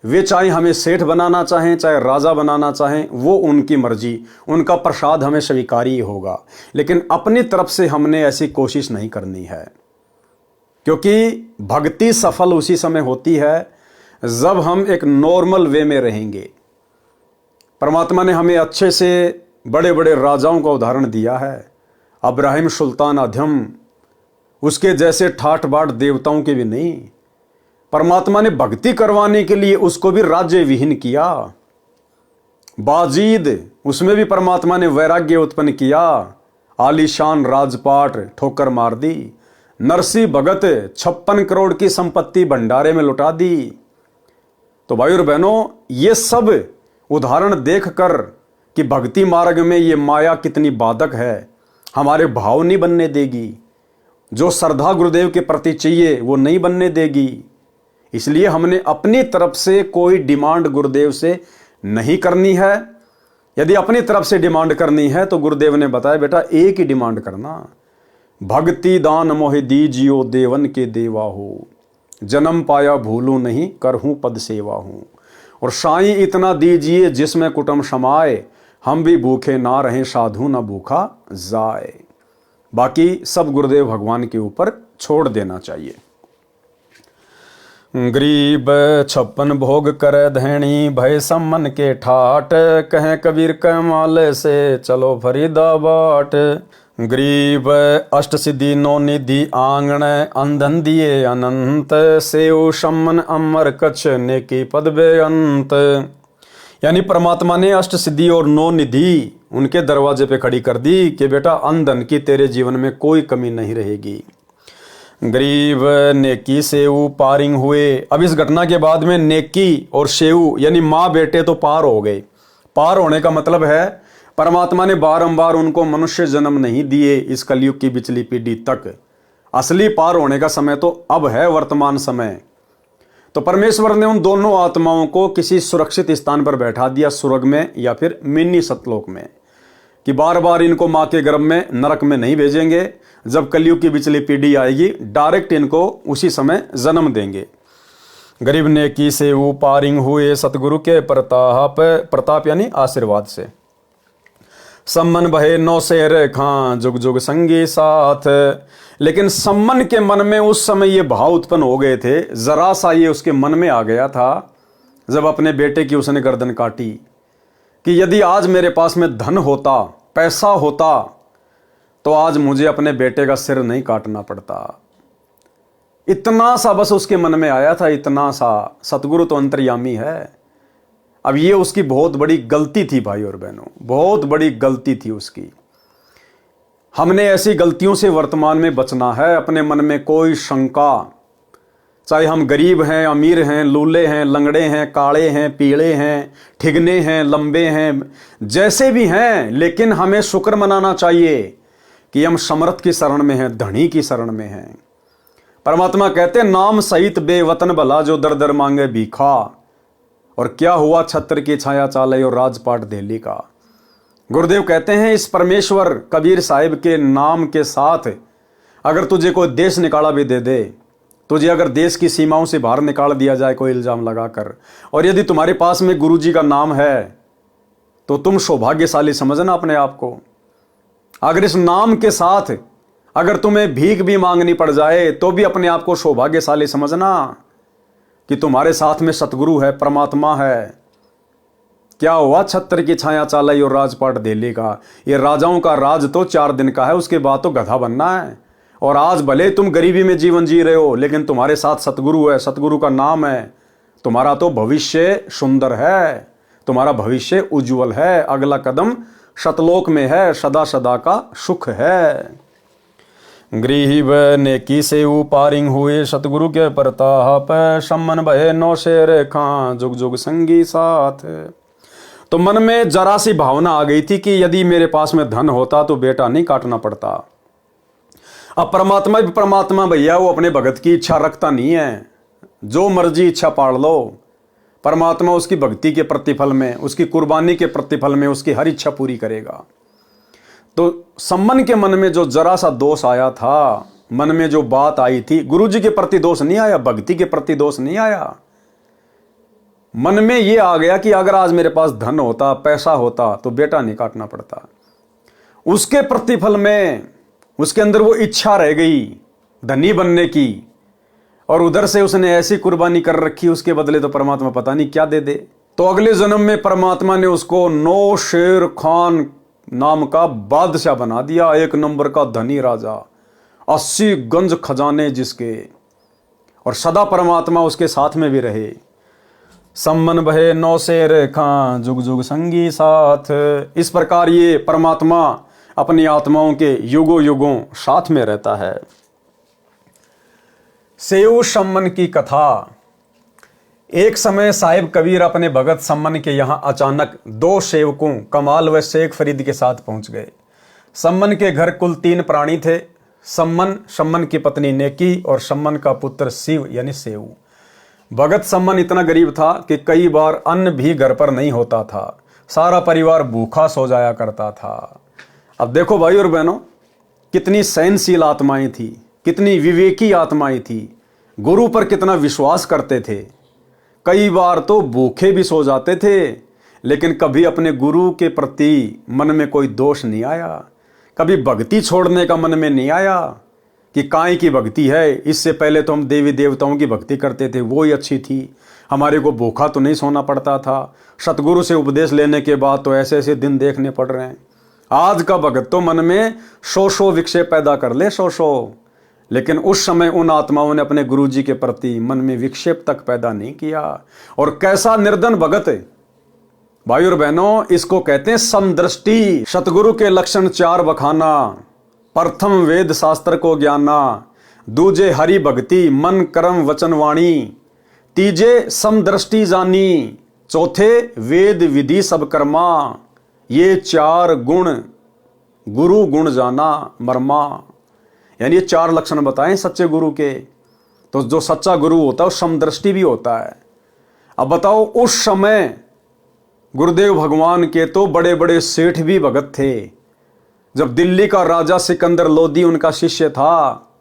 वे चाहे हमें सेठ बनाना चाहें, चाहे राजा बनाना चाहें, वो उनकी मर्जी, उनका प्रसाद हमें स्वीकारी होगा। लेकिन अपनी तरफ से हमने ऐसी कोशिश नहीं करनी है, क्योंकि भक्ति सफल उसी समय होती है जब हम एक नॉर्मल वे में रहेंगे। परमात्मा ने हमें अच्छे से बड़े बड़े राजाओं का उदाहरण दिया है। अब्राहिम सुल्तान अधम, उसके जैसे ठाठ बाट देवताओं के भी नहीं। परमात्मा ने भक्ति करवाने के लिए उसको भी राज्य विहीन किया। बाजीद, उसमें भी परमात्मा ने वैराग्य उत्पन्न किया, आलीशान राजपाट ठोकर मार दी। नरसी भगत 56 करोड़ की संपत्ति भंडारे में लुटा दी। तो भाई और बहनों, ये सब उदाहरण देखकर कि भक्ति मार्ग में ये माया कितनी बाधक है, हमारे भाव नहीं बनने देगी। जो श्रद्धा गुरुदेव के प्रति चाहिए वो नहीं बनने देगी। इसलिए हमने अपनी तरफ से कोई डिमांड गुरुदेव से नहीं करनी है। यदि अपनी तरफ से डिमांड करनी है तो गुरुदेव ने बताया, बेटा एक ही डिमांड करना, भक्ति दान मोहि दीजियो देवन के देवा हो, जन्म पाया भूलूं नहीं करहूं पद सेवा हूं। और साईं इतना दीजिए जिसमें कुटुंब समाए, हम भी भूखे ना रहें साधु ना भूखा जाए। बाकी सब गुरुदेव भगवान के ऊपर छोड़ देना चाहिए। गरीब 56 भोग करे धैणी, भय सम्मन के ठाट, कहें कबीर के माले से चलो फरीदाबाट। गरीब अष्ट सिद्धि 9 निधि आंगण, अंधन दिए अनंत, सेव सम्मन अमर कच्छ नेकी पद बेअंत। यानी परमात्मा ने अष्ट सिद्धि और 9 निधि उनके दरवाजे पे खड़ी कर दी कि बेटा अंधन की तेरे जीवन में कोई कमी नहीं रहेगी। गरीब नेकी सेऊ पारिंग हुए। अब इस घटना के बाद में नेकी और सेऊ यानी माँ बेटे तो पार हो गए। पार होने का मतलब है परमात्मा ने बारंबार उनको मनुष्य जन्म नहीं दिए इस कलयुग की पिछली पीढ़ी तक। असली पार होने का समय तो अब है, वर्तमान समय। तो परमेश्वर ने उन दोनों आत्माओं को किसी सुरक्षित स्थान पर बैठा दिया, स्वर्ग में या फिर मिनी सतलोक में, कि बार बार इनको माँ के गर्भ में नरक में नहीं भेजेंगे। जब कलयुग की पिछली पीढ़ी आएगी डायरेक्ट इनको उसी समय जन्म देंगे। गरीब नेकी से वो पारिंग हुए सतगुरु के प्रताप यानी आशीर्वाद से। सम्मन भये 9 शेर खां जुग जुग संगी साथ। लेकिन सम्मन के मन में उस समय ये भाव उत्पन्न हो गए थे, जरा सा ये उसके मन में आ गया था जब अपने बेटे की उसने गर्दन काटी कि यदि आज मेरे पास में धन होता, पैसा होता, तो आज मुझे अपने बेटे का सिर नहीं काटना पड़ता। इतना सा बस उसके मन में आया था, इतना सा। सतगुरु तो अंतर्यामी है। अब ये उसकी बहुत बड़ी गलती थी भाई और बहनों, बहुत बड़ी गलती थी उसकी। हमने ऐसी गलतियों से वर्तमान में बचना है। अपने मन में कोई शंका, चाहे हम गरीब हैं, अमीर हैं, लूले हैं, लंगड़े हैं, काले हैं, पीले हैं, ठिगने हैं, लंबे हैं, जैसे भी हैं, लेकिन हमें शुक्र मनाना चाहिए कि हम समर्थ की शरण में हैं, धनी की शरण में हैं। परमात्मा कहते हैं नाम सहित बेवतन भला जो दर दर मांगे भीखा, और क्या हुआ छत्र की छाया चाले और राजपाट दिल्ली का। गुरुदेव कहते हैं इस परमेश्वर कबीर साहिब के नाम के साथ अगर तुझे कोई देश निकाला भी दे दे, तुझे अगर देश की सीमाओं से बाहर निकाल दिया जाए कोई इल्जाम लगाकर, और यदि तुम्हारे पास में गुरु जी का नाम है तो तुम सौभाग्यशाली समझना अपने आप को। अगर इस नाम के साथ अगर तुम्हें भीख भी मांगनी पड़ जाए तो भी अपने आप को सौभाग्यशाली समझना कि तुम्हारे साथ में सतगुरु है, परमात्मा है। क्या हुआ छत्र की छाया चालाई और राजपाट दिल्ली का। ये राजाओं का राज तो 4 दिन का है, उसके बाद तो गधा बनना है। और आज भले तुम गरीबी में जीवन जी रहे हो, लेकिन तुम्हारे साथ सतगुरु है, सतगुरु का नाम है, तुम्हारा तो भविष्य सुंदर है, तुम्हारा भविष्य उज्जवल है। अगला कदम शतलोक में है, सदा सदा का सुख है। गृही व नेकी से उपारिंग हुए सतगुरु के प्रताप, सम्मन भय नौ शेर खां जुग जुग संगी साथ। तो मन में जरा सी भावना आ गई थी कि यदि मेरे पास में धन होता तो बेटा नहीं काटना पड़ता। अब परमात्मा भी परमात्मा भैया, वो अपने भगत की इच्छा रखता नहीं है, जो मर्जी इच्छा पाड़ लो। परमात्मा उसकी भक्ति के प्रतिफल में, उसकी कुर्बानी के प्रतिफल में उसकी हर इच्छा पूरी करेगा। तो सम्मन के मन में जो जरा सा दोष आया था, मन में जो बात आई थी, गुरु जी के प्रति दोष नहीं आया, भक्ति के प्रति दोष नहीं आया। मन में ये आ गया कि अगर आज मेरे पास धन होता, पैसा होता तो बेटा नहीं काटना पड़ता। उसके प्रतिफल में उसके अंदर वो इच्छा रह गई धनी बनने की, और उधर से उसने ऐसी कुर्बानी कर रखी, उसके बदले तो परमात्मा पता नहीं क्या दे दे। तो अगले जन्म में परमात्मा ने उसको 9 शेर खान नाम का बादशाह बना दिया, 1 नंबर का धनी राजा, 80 गंज खजाने जिसके, और सदा परमात्मा उसके साथ में भी रहे। सम्मन बहे 9 शेर खां जुग जुग संगी साथ। इस प्रकार ये परमात्मा अपनी आत्माओं के युगों युगों साथ में रहता है। सेऊ सम्मन की कथा। एक समय साहिब कबीर अपने भगत सम्मन के यहाँ अचानक 2 सेवकों कमाल व शेख फरीद के साथ पहुंच गए। सम्मन के घर कुल 3 प्राणी थे, सम्मन की पत्नी नेकी और सम्मन का पुत्र शिव यानी सेऊ। भगत सम्मन इतना गरीब था कि कई बार अन्न भी घर पर नहीं होता था, सारा परिवार भूखा सो जाया करता था। अब देखो भाई और बहनों, कितनी सहनशील आत्माएं थी, कितनी विवेकी आत्माएं थी, गुरु पर कितना विश्वास करते थे। कई बार तो भूखे भी सो जाते थे, लेकिन कभी अपने गुरु के प्रति मन में कोई दोष नहीं आया, कभी भक्ति छोड़ने का मन में नहीं आया कि काहे की भक्ति है, इससे पहले तो हम देवी देवताओं की भक्ति करते थे, वो ही अच्छी थी, हमारे को भूखा तो नहीं सोना पड़ता था। सतगुरु से उपदेश लेने के बाद तो ऐसे ऐसे दिन देखने पड़ रहे हैं। आज का भगत तो मन में 100 विक्षेप पैदा कर ले, 100, लेकिन उस समय उन आत्माओं ने अपने गुरु जी के प्रति मन में विक्षेप तक पैदा नहीं किया। और कैसा निर्धन भगत है भाई और बहनों, इसको कहते हैं समदृष्टि। सतगुरु के लक्षण 4 बखाना। प्रथम वेद शास्त्र को ज्ञाना, दूजे हरि भक्ति मन कर्म वचन वाणी, तीजे समदृष्टि जानी, चौथे वेद विधि सब कर्मा, ये 4 गुण गुरु गुण जाना मर्मा। यानी ये 4 लक्षण बताएं सच्चे गुरु के। तो जो सच्चा गुरु होता है वो समदृष्टि भी होता है। अब बताओ, उस समय गुरुदेव भगवान के तो बड़े बड़े सेठ भी भगत थे। जब दिल्ली का राजा सिकंदर लोदी उनका शिष्य था,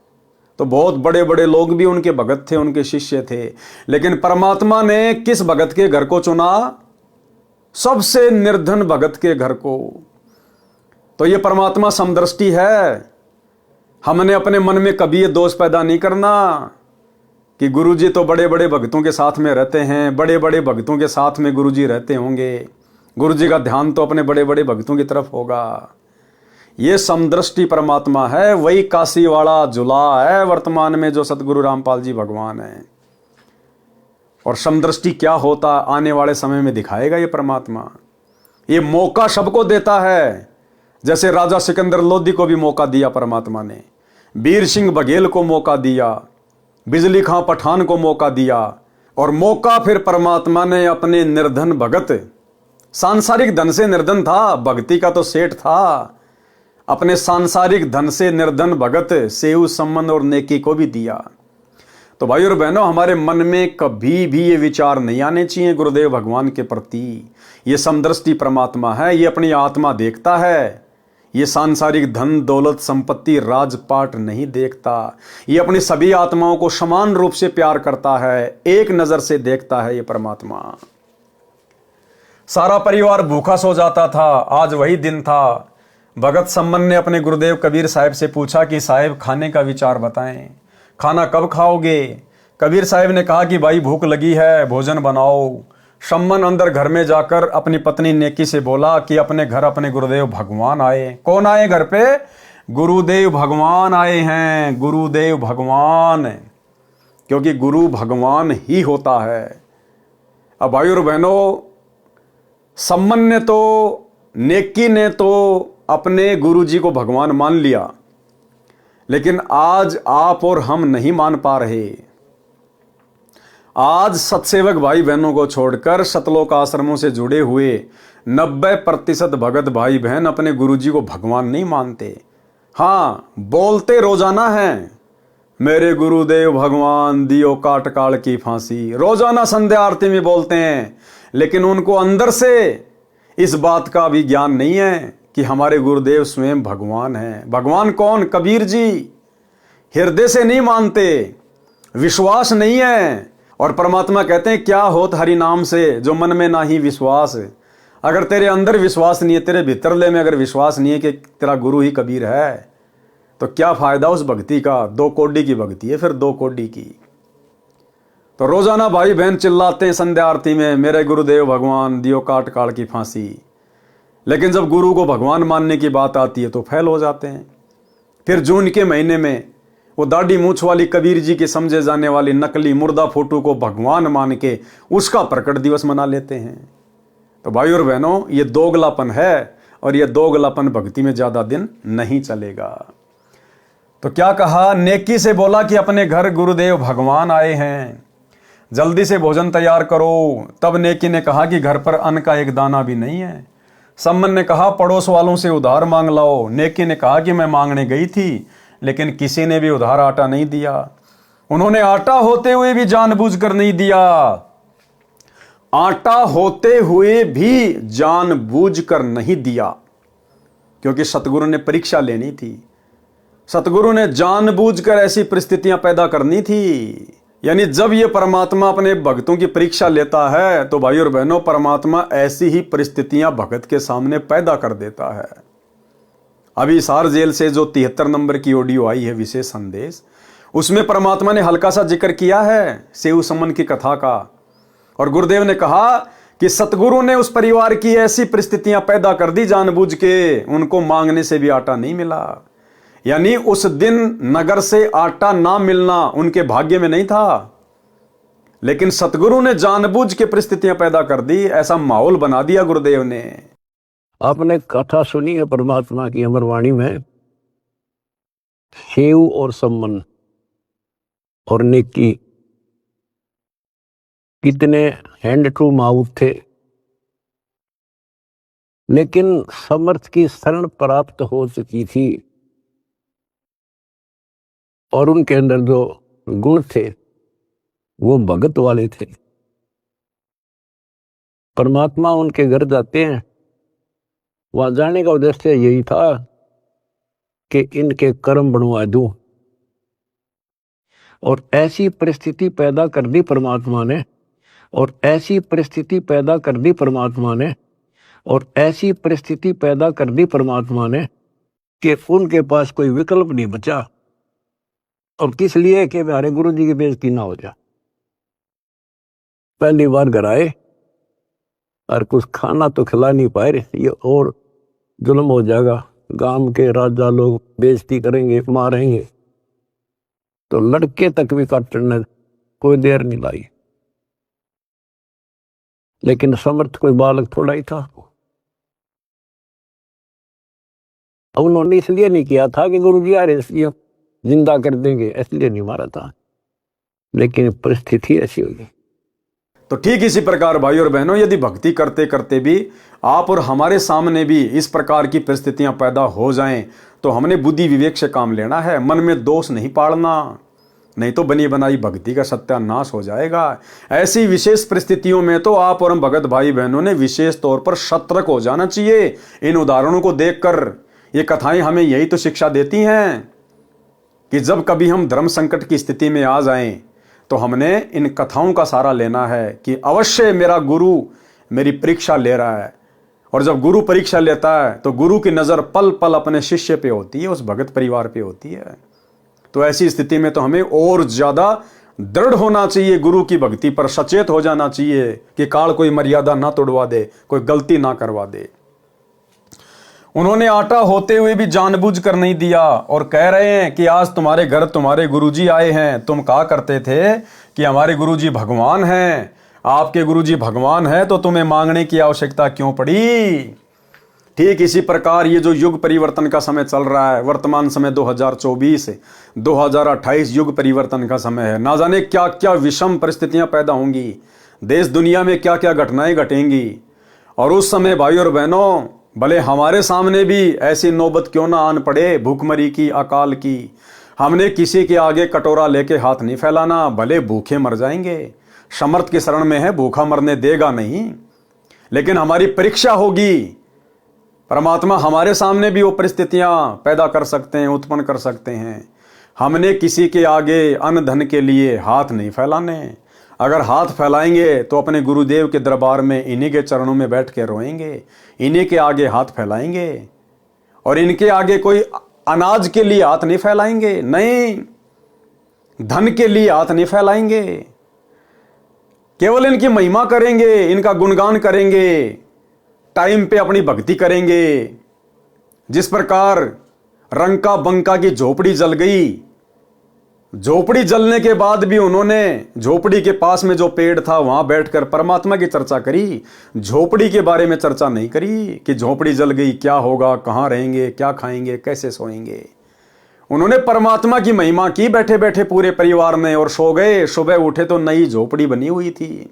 तो बहुत बड़े बड़े लोग भी उनके भगत थे, उनके शिष्य थे। लेकिन परमात्मा ने किस भगत के घर को चुना? सबसे निर्धन भगत के घर को। तो ये परमात्मा समदृष्टि है। हमने अपने मन में कभी ये दोष पैदा नहीं करना कि गुरुजी तो बड़े बड़े भक्तों के साथ में रहते हैं, बड़े बड़े भक्तों के साथ में गुरुजी रहते होंगे, गुरुजी का ध्यान तो अपने बड़े बड़े भक्तों की तरफ होगा। ये समदृष्टि परमात्मा है, वही काशी वाला जुला है वर्तमान में जो सतगुरु रामपाल जी भगवान है। और समदृष्टि क्या होता आने वाले समय में दिखाएगा ये परमात्मा। ये मौका सबको देता है, जैसे राजा सिकंदर लोदी को भी मौका दिया परमात्मा ने, वीर सिंह बघेल को मौका दिया, बिजली खां पठान को मौका दिया, और मौका फिर परमात्मा ने अपने निर्धन भगत, सांसारिक धन से निर्धन था, भक्ति का तो सेठ था, अपने सांसारिक धन से निर्धन भगत सेऊ संबंध और नेकी को भी दिया। तो भाई और बहनों, हमारे मन में कभी भी ये विचार नहीं आने चाहिए गुरुदेव भगवान के प्रति। ये समदृष्टि परमात्मा है, ये अपनी आत्मा देखता है। ये सांसारिक धन दौलत संपत्ति राजपाट नहीं देखता। ये अपनी सभी आत्माओं को समान रूप से प्यार करता है, एक नजर से देखता है ये परमात्मा। सारा परिवार भूखा सो जाता था, आज वही दिन था। भगत सम्मन ने अपने गुरुदेव कबीर साहब से पूछा कि साहब खाने का विचार बताएं, खाना कब खाओगे। कबीर साहब ने कहा कि भाई भूख लगी है, भोजन बनाओ। सम्मन अंदर घर में जाकर अपनी पत्नी नेकी से बोला कि अपने घर अपने गुरुदेव भगवान आए। कौन आए घर पे? गुरुदेव भगवान आए हैं, गुरुदेव भगवान, क्योंकि गुरु भगवान ही होता है। अब भाई और बहनों, सम्मन ने तो, नेकी ने तो अपने गुरु जी को भगवान मान लिया, लेकिन आज आप और हम नहीं मान पा रहे। आज सत्सेवक भाई बहनों को छोड़कर सतलोक आश्रमों से जुड़े हुए 90% भगत भाई बहन अपने गुरुजी को भगवान नहीं मानते। हाँ, बोलते रोजाना हैं, मेरे गुरुदेव भगवान दियो काट काल की फांसी, रोजाना संध्या आरती में बोलते हैं, लेकिन उनको अंदर से इस बात का भी ज्ञान नहीं है कि हमारे गुरुदेव स्वयं भगवान हैं। भगवान कौन? कबीर जी। हृदय से नहीं मानते, विश्वास नहीं है। और परमात्मा कहते हैं क्या होत हरि नाम से जो मन में ना ही विश्वास। अगर तेरे अंदर विश्वास नहीं है, तेरे भीतरले में अगर विश्वास नहीं है कि तेरा गुरु ही कबीर है, तो क्या फायदा उस भक्ति का? 2 कौड़ी की भक्ति है, फिर 2 कौड़ी की। तो रोजाना भाई बहन चिल्लाते हैं संध्या आरती में, मेरे गुरुदेव भगवान दियो काट काल की फांसी, लेकिन जब गुरु को भगवान मानने की बात आती है तो फेल हो जाते हैं। फिर जून के महीने में वो दाढ़ी मूछ वाली कबीर जी के समझे जाने वाली नकली मुर्दा फोटो को भगवान मान के उसका प्रकट दिवस मना लेते हैं। तो भाई और बहनों, ये दोगलापन है, और ये दोगलापन भक्ति में ज्यादा दिन नहीं चलेगा। तो क्या कहा? नेकी से बोला कि अपने घर गुरुदेव भगवान आए हैं, जल्दी से भोजन तैयार करो। तब नेकी ने कहा कि घर पर अन्न का एक दाना भी नहीं है। सम्मन ने कहा पड़ोस वालों से उधार मांग लाओ। नेकी ने कहा कि मैं मांगने गई थी, लेकिन किसी ने भी उधार आटा नहीं दिया। उन्होंने आटा होते हुए भी जानबूझकर नहीं दिया, आटा होते हुए भी जानबूझकर नहीं दिया, क्योंकि सतगुरु ने परीक्षा लेनी थी। सतगुरु ने जानबूझकर ऐसी परिस्थितियां पैदा करनी थी। यानी जब ये परमात्मा अपने भक्तों की परीक्षा लेता है, तो भाई और बहनों, परमात्मा ऐसी ही परिस्थितियां भगत के सामने पैदा कर देता है। अभी हिसार जेल से जो 73 नंबर की ऑडियो आई है, विशेष संदेश, उसमें परमात्मा ने हल्का सा जिक्र किया है सेऊ समन की कथा का। और गुरुदेव ने कहा कि सतगुरु ने उस परिवार की ऐसी परिस्थितियां पैदा कर दी जानबूझ के, उनको मांगने से भी आटा नहीं मिला। यानी उस दिन नगर से आटा ना मिलना उनके भाग्य में नहीं था, लेकिन सतगुरु ने जानबूझ के परिस्थितियां पैदा कर दी, ऐसा माहौल बना दिया गुरुदेव ने। आपने कथा सुनी है परमात्मा की अमरवाणी में, सेऊ और सम्मन और नेकी कितने हैंड टू माउथ थे, लेकिन समर्थ की शरण प्राप्त हो चुकी थी और उनके अंदर जो गुण थे वो भगत वाले थे। परमात्मा उनके घर जाते हैं, वहां जाने का उद्देश्य यही था कि इनके कर्म बनवा दूं, और ऐसी परिस्थिति पैदा कर दी परमात्मा ने, और ऐसी परिस्थिति पैदा कर दी परमात्मा ने, और ऐसी परिस्थिति पैदा कर दी परमात्मा ने कि उनके पास कोई विकल्प नहीं बचा। और किस लिए? कि हमारे गुरु जी की बेइज्जती ना हो जाए। पहली बार घर आए और कुछ खाना तो खिला नहीं पाए, ये और जुल्म हो जाएगा, गांव के राजा लोग बेइज्जती करेंगे, मारेंगे। तो लड़के तक भी काटने कोई देर नहीं लाई। लेकिन समर्थ कोई बालक थोड़ा ही था। उन्होंने इसलिए नहीं किया था कि गुरु जी आ रहे जिंदा कर देंगे, इसलिए नहीं मारा था, लेकिन परिस्थिति ऐसी होगी। तो ठीक इसी प्रकार भाई और बहनों, यदि भक्ति करते करते भी आप और हमारे सामने भी इस प्रकार की परिस्थितियां पैदा हो जाएं, तो हमने बुद्धि विवेक से काम लेना है, मन में दोष नहीं पालना, नहीं तो बनी बनाई भक्ति का सत्यानाश हो जाएगा। ऐसी विशेष परिस्थितियों में तो आप और हम भगत भाई बहनों ने विशेष तौर पर सतर्क हो जाना चाहिए। इन उदाहरणों को देखकर ये कथाएं हमें यही तो शिक्षा देती हैं कि जब कभी हम धर्म संकट की स्थिति में आ जाएं, तो हमने इन कथाओं का सहारा लेना है कि अवश्य मेरा गुरु मेरी परीक्षा ले रहा है। और जब गुरु परीक्षा लेता है तो गुरु की नज़र पल पल अपने शिष्य पे होती है, उस भगत परिवार पे होती है। तो ऐसी स्थिति में तो हमें और ज़्यादा दृढ़ होना चाहिए, गुरु की भक्ति पर सचेत हो जाना चाहिए कि काल कोई मर्यादा ना तोड़वा दे, कोई गलती ना करवा दे। उन्होंने आटा होते हुए भी जानबूझ कर नहीं दिया और कह रहे हैं कि आज तुम्हारे घर तुम्हारे गुरुजी आए हैं। तुम कहा करते थे कि हमारे गुरुजी भगवान हैं, आपके गुरुजी भगवान हैं, तो तुम्हें मांगने की आवश्यकता क्यों पड़ी। ठीक इसी प्रकार ये जो युग परिवर्तन का समय चल रहा है, वर्तमान समय 2024 2028 युग परिवर्तन का समय है। ना जाने क्या क्या विषम परिस्थितियां पैदा होंगी, देश दुनिया में क्या क्या घटनाएं घटेंगी। और उस समय भाई और बहनों, भले हमारे सामने भी ऐसी नौबत क्यों ना आन पड़े, भूखमरी की, अकाल की, हमने किसी के आगे कटोरा लेके हाथ नहीं फैलाना। भले भूखे मर जाएंगे, समर्थ की शरण में है, भूखा मरने देगा नहीं, लेकिन हमारी परीक्षा होगी। परमात्मा हमारे सामने भी वो परिस्थितियां पैदा कर सकते हैं, उत्पन्न कर सकते हैं। हमने किसी के आगे अन्न धन के लिए हाथ नहीं फैलाने। अगर हाथ फैलाएंगे तो अपने गुरुदेव के दरबार में इन्हीं के चरणों में बैठ के रोएंगे, इन्हीं के आगे हाथ फैलाएंगे। और इनके आगे कोई अनाज के लिए हाथ नहीं फैलाएंगे, नहीं, धन के लिए हाथ नहीं फैलाएंगे, केवल इनकी महिमा करेंगे, इनका गुणगान करेंगे, टाइम पे अपनी भक्ति करेंगे। जिस प्रकार रंका बंका की झोपड़ी जल गई, झोपड़ी जलने के बाद भी उन्होंने झोपड़ी के पास में जो पेड़ था वहां बैठकर परमात्मा की चर्चा करी, झोपड़ी के बारे में चर्चा नहीं करी कि झोपड़ी जल गई क्या होगा, कहां रहेंगे, क्या खाएंगे, कैसे सोएंगे। उन्होंने परमात्मा की महिमा की बैठे बैठे पूरे परिवार ने, और सो गए। सुबह उठे तो नई झोपड़ी बनी हुई थी।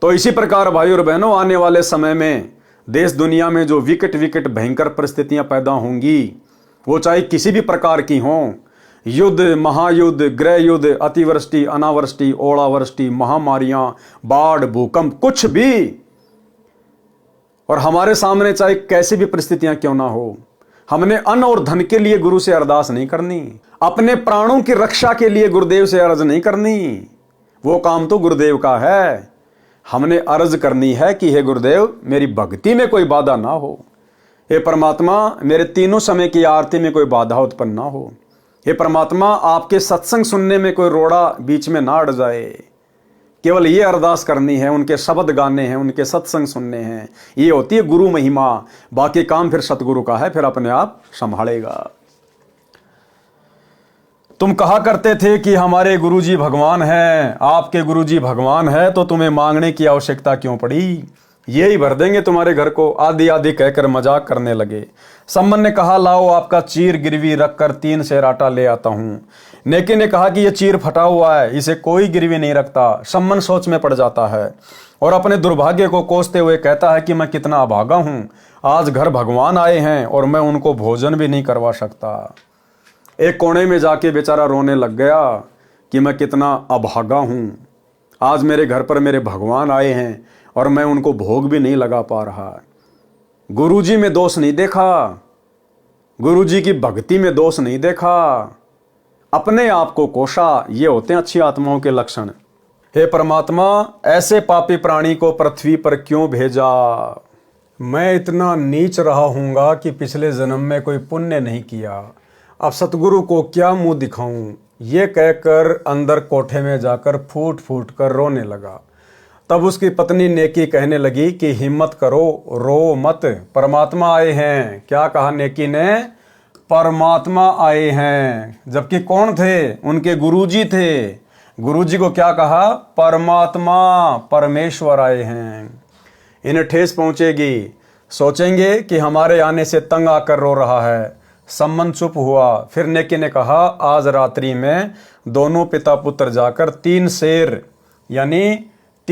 तो इसी प्रकार भाई और बहनों, आने वाले समय में देश दुनिया में जो विकट विकट भयंकर परिस्थितियां पैदा होंगी, वो चाहे किसी भी प्रकार की हों, युद्ध, महायुद्ध, गृह युद्ध, अतिवृष्टि, अनावृष्टि, ओलावृष्टि, महामारियां, बाढ़, भूकंप, कुछ भी, और हमारे सामने चाहे कैसी भी परिस्थितियां क्यों ना हो, हमने अन्न और धन के लिए गुरु से अरदास नहीं करनी, अपने प्राणों की रक्षा के लिए गुरुदेव से अर्ज नहीं करनी। वो काम तो गुरुदेव का है। हमने अर्ज करनी है कि हे गुरुदेव, मेरी भक्ति में कोई बाधा ना हो। हे परमात्मा, मेरे तीनों समय की आरती में कोई बाधा उत्पन्न ना हो। हे परमात्मा, आपके सत्संग सुनने में कोई रोड़ा बीच में ना अड़ जाए। केवल ये अरदास करनी है, उनके शब्द गाने हैं, उनके सत्संग सुनने हैं। ये होती है गुरु महिमा। बाकी काम फिर सतगुरु का है, फिर अपने आप संभालेगा। तुम कहा करते थे कि हमारे गुरुजी भगवान हैं, आपके गुरुजी भगवान है, तो तुम्हें मांगने की आवश्यकता क्यों पड़ी। यही भर देंगे तुम्हारे घर को, आदि आदि कहकर मजाक करने लगे। सम्मन ने कहा, लाओ आपका चीर गिरवी रखकर 3 सेर आटा ले आता हूं। नेकी ने कहा कि यह चीर फटा हुआ है, इसे कोई गिरवी नहीं रखता। सम्मन सोच में पड़ जाता है और अपने दुर्भाग्य को कोसते हुए कहता है कि मैं कितना अभागा हूं, आज घर भगवान आए हैं और मैं उनको भोजन भी नहीं करवा सकता। एक कोने में जाके बेचारा रोने लग गया कि मैं कितना अभागा हूं, आज मेरे घर पर मेरे भगवान आए हैं और मैं उनको भोग भी नहीं लगा पा रहा। गुरुजी में दोष नहीं देखा, गुरुजी की भक्ति में दोष नहीं देखा, अपने आप को कोसा। ये होते हैं अच्छी आत्माओं के लक्षण। हे परमात्मा, ऐसे पापी प्राणी को पृथ्वी पर क्यों भेजा। मैं इतना नीच रहा हूँगा कि पिछले जन्म में कोई पुण्य नहीं किया, अब सतगुरु को क्या मुंह दिखाऊं। ये कहकर अंदर कोठे में जाकर फूट फूट कर रोने लगा। तब उसकी पत्नी नेकी कहने लगी कि हिम्मत करो, रो मत, परमात्मा आए हैं। क्या कहा नेकी ने? परमात्मा आए हैं। जबकि कौन थे? उनके गुरुजी थे। गुरुजी को क्या कहा? परमात्मा, परमेश्वर आए हैं। इन्हें ठेस पहुंचेगी, सोचेंगे कि हमारे आने से तंग आकर रो रहा है। सम्मन चुप हुआ। फिर नेकी ने कहा, आज रात्रि में दोनों पिता पुत्र जाकर 3 शेर यानी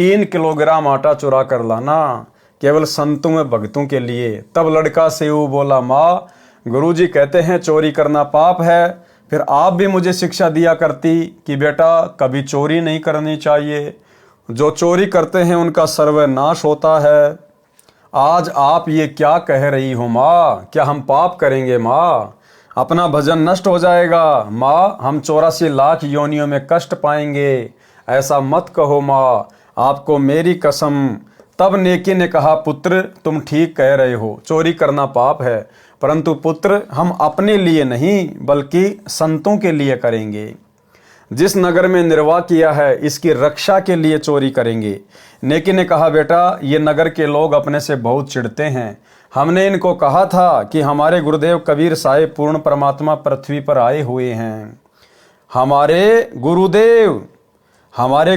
3 किलोग्राम आटा चुरा कर लाना, केवल संतों में भक्तों के लिए। तब लड़का सेऊ बोला, माँ गुरुजी कहते हैं चोरी करना पाप है, फिर आप भी मुझे शिक्षा दिया करती कि बेटा कभी चोरी नहीं करनी चाहिए, जो चोरी करते हैं उनका सर्वनाश होता है। आज आप ये क्या कह रही हो माँ, क्या हम पाप करेंगे माँ? अपना भजन नष्ट हो जाएगा माँ, हम 84 लाख योनियों में कष्ट पाएंगे, ऐसा मत कहो माँ, आपको मेरी कसम। तब नेकी ने कहा, पुत्र तुम ठीक कह रहे हो, चोरी करना पाप है, परंतु पुत्र हम अपने लिए नहीं बल्कि संतों के लिए करेंगे। जिस नगर में निर्वाह किया है इसकी रक्षा के लिए चोरी करेंगे। नेकी ने कहा, बेटा ये नगर के लोग अपने से बहुत चिढ़ते हैं, हमने इनको कहा था कि हमारे गुरुदेव कबीर साहिब पूर्ण परमात्मा पृथ्वी पर आए हुए हैं। हमारे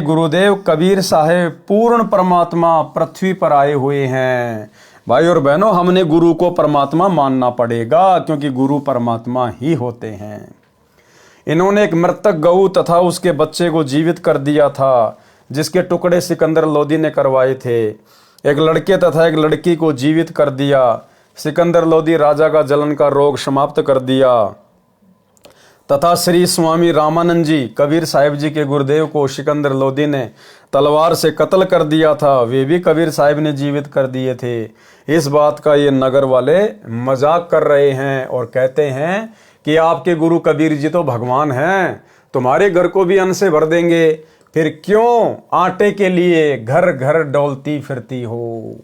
गुरुदेव कबीर साहिब पूर्ण परमात्मा पृथ्वी पर आए हुए हैं। भाई और बहनों, हमने गुरु को परमात्मा मानना पड़ेगा, क्योंकि गुरु परमात्मा ही होते हैं। इन्होंने एक मृतक गऊ तथा उसके बच्चे को जीवित कर दिया था, जिसके टुकड़े सिकंदर लोदी ने करवाए थे। एक लड़के तथा एक लड़की को जीवित कर दिया। सिकंदर लोदी राजा का जलन का रोग समाप्त कर दिया तथा श्री स्वामी रामानंद जी कबीर साहिब जी के गुरुदेव को सिकंदर लोदी ने तलवार से कत्ल कर दिया था, वे भी कबीर साहिब ने जीवित कर दिए थे। इस बात का ये नगर वाले मजाक कर रहे हैं और कहते हैं कि आपके गुरु कबीर जी तो भगवान हैं, तुम्हारे घर को भी अन्न से भर देंगे, फिर क्यों आटे के लिए घर घर डोलती फिरती हो।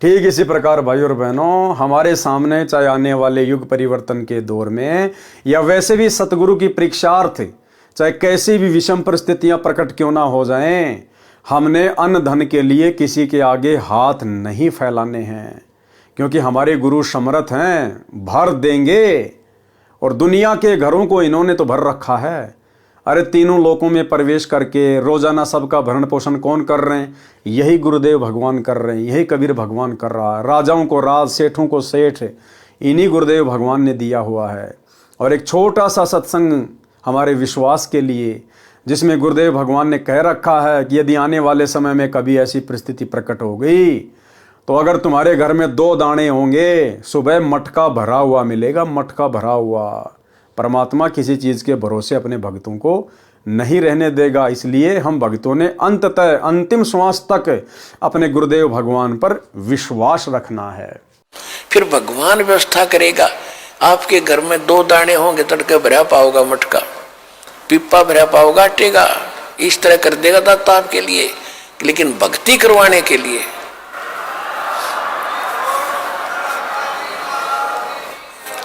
ठीक इसी प्रकार भाई और बहनों, हमारे सामने चाहे आने वाले युग परिवर्तन के दौर में या वैसे भी सतगुरु की परीक्षार्थ चाहे कैसी भी विषम परिस्थितियां प्रकट क्यों ना हो जाएं, हमने अन्न धन के लिए किसी के आगे हाथ नहीं फैलाने हैं, क्योंकि हमारे गुरु समर्थ हैं, भर देंगे। और दुनिया के घरों को इन्होंने तो भर रखा है। अरे तीनों लोकों में प्रवेश करके रोजाना सबका भरण पोषण कौन कर रहे हैं? यही गुरुदेव भगवान कर रहे हैं, यही कबीर भगवान कर रहा है। राजाओं को राज, सेठों को सेठ, इन्हीं गुरुदेव भगवान ने दिया हुआ है। और एक छोटा सा सत्संग हमारे विश्वास के लिए, जिसमें गुरुदेव भगवान ने कह रखा है कि यदि आने वाले समय में कभी ऐसी परिस्थिति प्रकट हो गई तो अगर तुम्हारे घर में 2 दाने होंगे, सुबह मटका भरा हुआ मिलेगा, मटका भरा हुआ। परमात्मा किसी चीज के भरोसे अपने भक्तों को नहीं रहने देगा। इसलिए हम भक्तों ने अंततः अंतिम श्वास तक अपने गुरुदेव भगवान पर विश्वास रखना है। फिर भगवान व्यवस्था करेगा। आपके घर में 2 दाने होंगे, तड़के भरा पाओगा मटका, पिप्पा भरा पाओगा आटे का, इस तरह कर देगा दाता आपके लिए। लेकिन भक्ति करवाने के लिए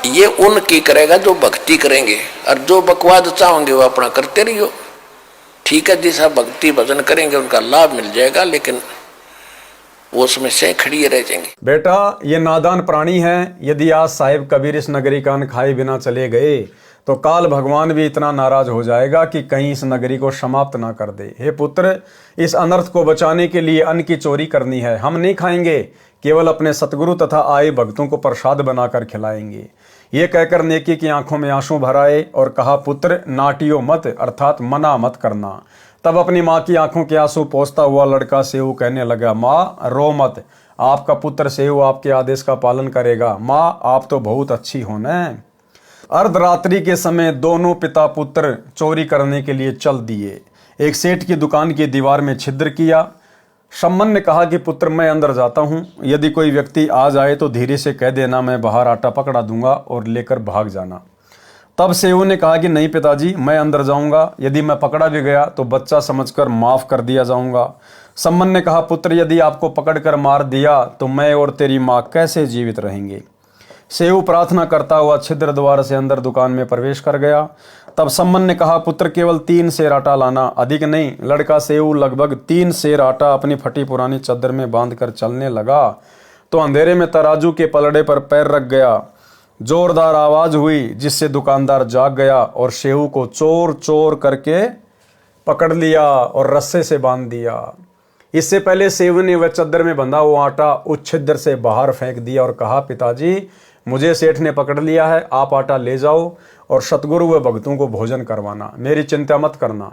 ये उनकी करेगा जो भक्ति करेंगे, और जो बकवाद चाहोगे वो अपना करते रहियो। ठीक है, जैसा भक्ति भजन करेंगे उनका लाभ मिल जाएगा, लेकिन वो उसमें से खड़ी रह जाएंगे। बेटा ये नादान प्राणी है, यदि आज साहिब कबीर इस नगरी का अन्न खाए बिना चले गए तो काल भगवान भी इतना नाराज हो जाएगा कि कहीं इस नगरी को समाप्त ना कर दे। हे पुत्र, इस अनर्थ को बचाने के लिए अन्न की चोरी करनी है। हम नहीं खाएंगे, केवल अपने सतगुरु तथा आए भक्तों को प्रसाद बनाकर खिलाएंगे। ये कहकर नेकी की आंखों में आंसू भराए और कहा, पुत्र नाटियो मत, अर्थात मना मत करना। तब अपनी माँ की आंखों के आंसू पोंछता हुआ लड़का सेऊ कहने लगा, माँ रो मत, आपका पुत्र सेऊ आपके आदेश का पालन करेगा। माँ आप तो बहुत अच्छी हो न। अर्धरात्रि के समय दोनों पिता पुत्र चोरी करने के लिए चल दिए। एक सेठ की दुकान की दीवार में छिद्र किया। सम्मन ने कहा कि पुत्र मैं अंदर जाता हूँ, यदि कोई व्यक्ति आ जाए तो धीरे से कह देना, मैं बाहर आटा पकड़ा दूंगा और लेकर भाग जाना। तब सेऊ ने कहा कि नहीं पिताजी, मैं अंदर जाऊंगा, यदि मैं पकड़ा भी गया तो बच्चा समझकर माफ कर दिया जाऊंगा। सम्मन ने कहा, पुत्र यदि आपको पकड़कर मार दिया तो मैं और तेरी माँ कैसे जीवित रहेंगे? सेऊ प्रार्थना करता हुआ छिद्र द्वार से अंदर दुकान में प्रवेश कर गया। तब सम्मन ने कहा, पुत्र केवल 3 सेर आटा लाना, अधिक नहीं। लड़का सेऊ लगभग 3 सेर आटा अपनी फटी पुरानी चादर में बांधकर चलने लगा तो अंधेरे में तराजू के पलड़े पर पैर रख गया। जोरदार आवाज हुई जिससे दुकानदार जाग गया और सेऊ को चोर चोर करके पकड़ लिया और रस्से से बांध दिया। इससे पहले सेऊ ने वह चादर में बंधा हुआ आटा उस छिद्र से बाहर फेंक दिया और कहा, पिताजी मुझे सेठ ने पकड़ लिया है, आप आटा ले जाओ और सतगुरु व भक्तों को भोजन करवाना, मेरी चिंता मत करना।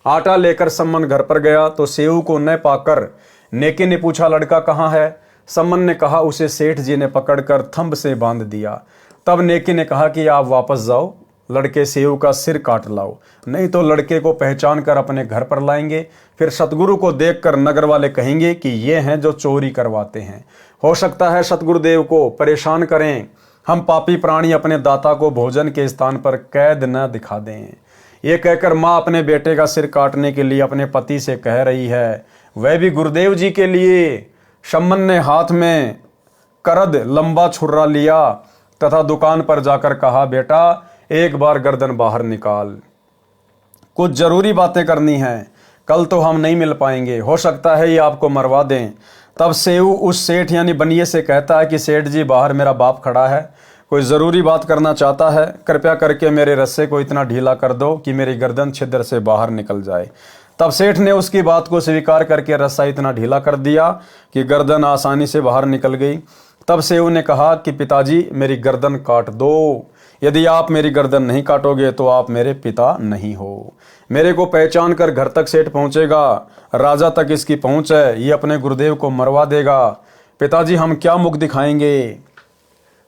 आटा लेकर सम्मन घर पर गया तो सेऊ को न पाकर नेकी ने पूछा, लड़का कहाँ है? सम्मन ने कहा, उसे सेठ जी ने पकड़कर थंब से बांध दिया। तब नेकी ने कहा कि आप वापस जाओ, लड़के सेऊ का सिर काट लाओ, नहीं तो लड़के को पहचान कर अपने घर पर लाएंगे। फिर सतगुरु को देखकर नगर वाले कहेंगे कि ये हैं जो चोरी करवाते हैं। हो सकता है सतगुरुदेव को परेशान करें, हम पापी प्राणी अपने दाता को भोजन के स्थान पर कैद न दिखा दें। ये कहकर माँ अपने बेटे का सिर काटने के लिए अपने पति से कह रही है, वह भी गुरुदेव जी के लिए। सम्मन ने हाथ में करद लंबा छुर्रा लिया तथा दुकान पर जाकर कहा, बेटा एक बार गर्दन बाहर निकाल, कुछ जरूरी बातें करनी हैं, कल तो हम नहीं मिल पाएंगे, हो सकता है ये आपको मरवा दें। तब सेऊ उस सेठ यानी बनिए से कहता है कि सेठ जी बाहर मेरा बाप खड़ा है, कोई ज़रूरी बात करना चाहता है, कृपया करके मेरे रस्से को इतना ढीला कर दो कि मेरी गर्दन छिद्र से बाहर निकल जाए। तब सेठ ने उसकी बात को स्वीकार करके रस्सा इतना ढीला कर दिया कि गर्दन आसानी से बाहर निकल गई। तब सेऊ ने कहा कि पिताजी मेरी गर्दन काट दो, यदि आप मेरी गर्दन नहीं काटोगे तो आप मेरे पिता नहीं हो। मेरे को पहचान कर घर तक सेठ पहुंचेगा, राजा तक इसकी पहुंच है, ये अपने गुरुदेव को मरवा देगा। पिताजी हम क्या मुख दिखाएंगे?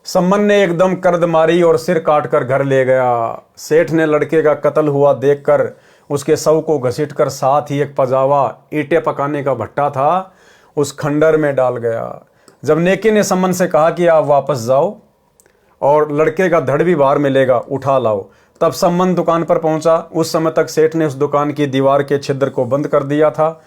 सम्मन ने एकदम कर्द मारी और सिर काट कर घर ले गया। सेठ ने लड़के का कत्ल हुआ देखकर उसके शव को घसीटकर साथ ही एक पजावा ईंटें पकाने का भट्टा था उस खंडर में डाल गया। जब नेकी ने सम्मन से कहा कि आप वापस जाओ और लड़के का धड़ भी बाहर मिलेगा, उठा लाओ, तब सम्मन दुकान पर पहुंचा। उस समय तक सेठ ने उस दुकान की दीवार के छिद्र को बंद कर दिया था।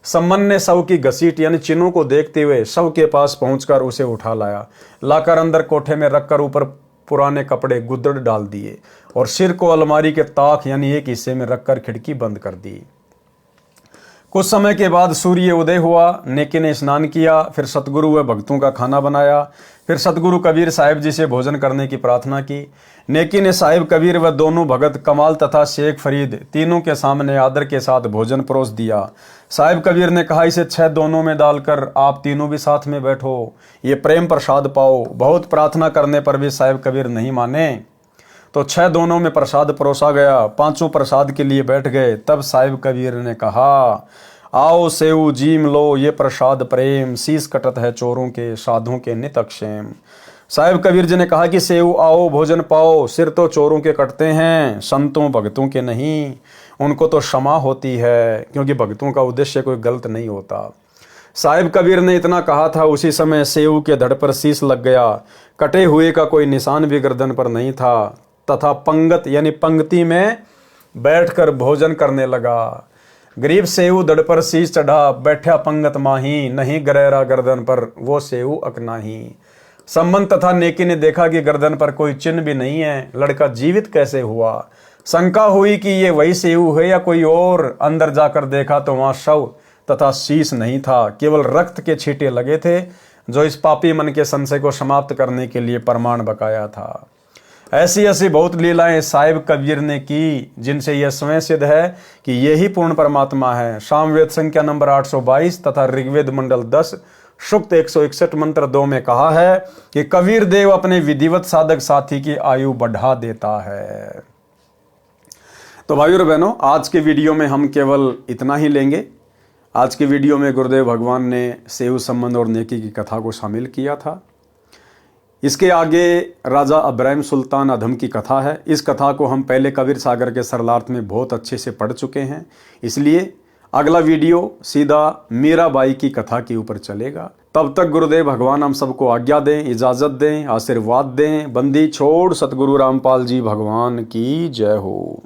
सम्मन ने शव की घसीट यानी चिन्हों को देखते हुए शव के पास पहुंचकर उसे उठा लाया, लाकर अंदर कोठे में रखकर ऊपर पुराने कपड़े गुद्दड़ डाल दिए और सिर को अलमारी के ताक यानी एक हिस्से में रखकर खिड़की बंद कर दी। कुछ समय के बाद सूर्य उदय हुआ। नेकी ने स्नान किया, फिर सतगुरु व भक्तों का खाना बनाया, फिर सतगुरु कबीर साहिब जी से भोजन करने की प्रार्थना की। नेकी ने साहिब कबीर व दोनों भगत कमाल तथा शेख फरीद तीनों के सामने आदर के साथ भोजन परोस दिया। साहिब कबीर ने कहा, इसे 6 दोनों में डालकर आप तीनों भी साथ में बैठो, ये प्रेम प्रसाद पाओ। बहुत प्रार्थना करने पर भी साहिब कबीर नहीं माने तो 6 दोनों में प्रसाद परोसा गया। 5 प्रसाद के लिए बैठ गए। तब साहिब कबीर ने कहा, आओ सेऊ जीम लो, ये प्रसाद प्रेम, शीश कटत है चोरों के, साधुओं के नित अक्षेम। साहिब कबीर जी ने कहा कि सेऊ आओ भोजन पाओ, सिर तो चोरों के कटते हैं, संतों भक्तों के नहीं, उनको तो क्षमा होती है, क्योंकि भक्तों का उद्देश्य कोई गलत नहीं होता। साहिब कबीर ने इतना कहा था, उसी समय सेऊ के धड़ पर शीश लग गया। कटे हुए का कोई निशान भी गर्दन पर नहीं था तथा पंगत यानी पंक्ति में बैठकर भोजन करने लगा। गरीब सेऊ धड़ पर शीश चढ़ा, बैठा पंगत माही, नहीं गरेरा गर्दन पर वो सेऊ अकनाही। सम्मन तथा नेकी ने देखा कि गर्दन पर कोई चिन्ह भी नहीं है, लड़का जीवित कैसे हुआ? शंका हुई कि ये वही सेऊ है या कोई और। अंदर जाकर देखा तो वहां शव तथा शीश नहीं था, केवल रक्त के छींटे लगे थे, जो इस पापी मन के संशय को समाप्त करने के लिए प्रमाण बकाया था। ऐसी ऐसी बहुत लीलाएं साहिब कबीर ने की, जिनसे यह स्वयं सिद्ध है कि यही पूर्ण परमात्मा है। सामवेद संख्या नंबर 822 तथा ऋग्वेद मंडल 10 सूक्त 161 मंत्र 2 में कहा है कि कबीर देव अपने विधिवत साधक साथी की आयु बढ़ा देता है। तो भाइयों और बहनों, आज के वीडियो में हम केवल इतना ही लेंगे। आज के वीडियो में गुरुदेव भगवान ने सेऊ सम्मन और नेकी की कथा को शामिल किया था। इसके आगे राजा अब्राहिम सुल्तान अधम की कथा है। इस कथा को हम पहले कबीर सागर के सरलार्थ में बहुत अच्छे से पढ़ चुके हैं, इसलिए अगला वीडियो सीधा मीराबाई की कथा के ऊपर चलेगा। तब तक गुरुदेव भगवान हम सबको आज्ञा दें, इजाज़त दें, आशीर्वाद दें। बंदी छोड़ सतगुरु रामपाल जी भगवान की जय हो।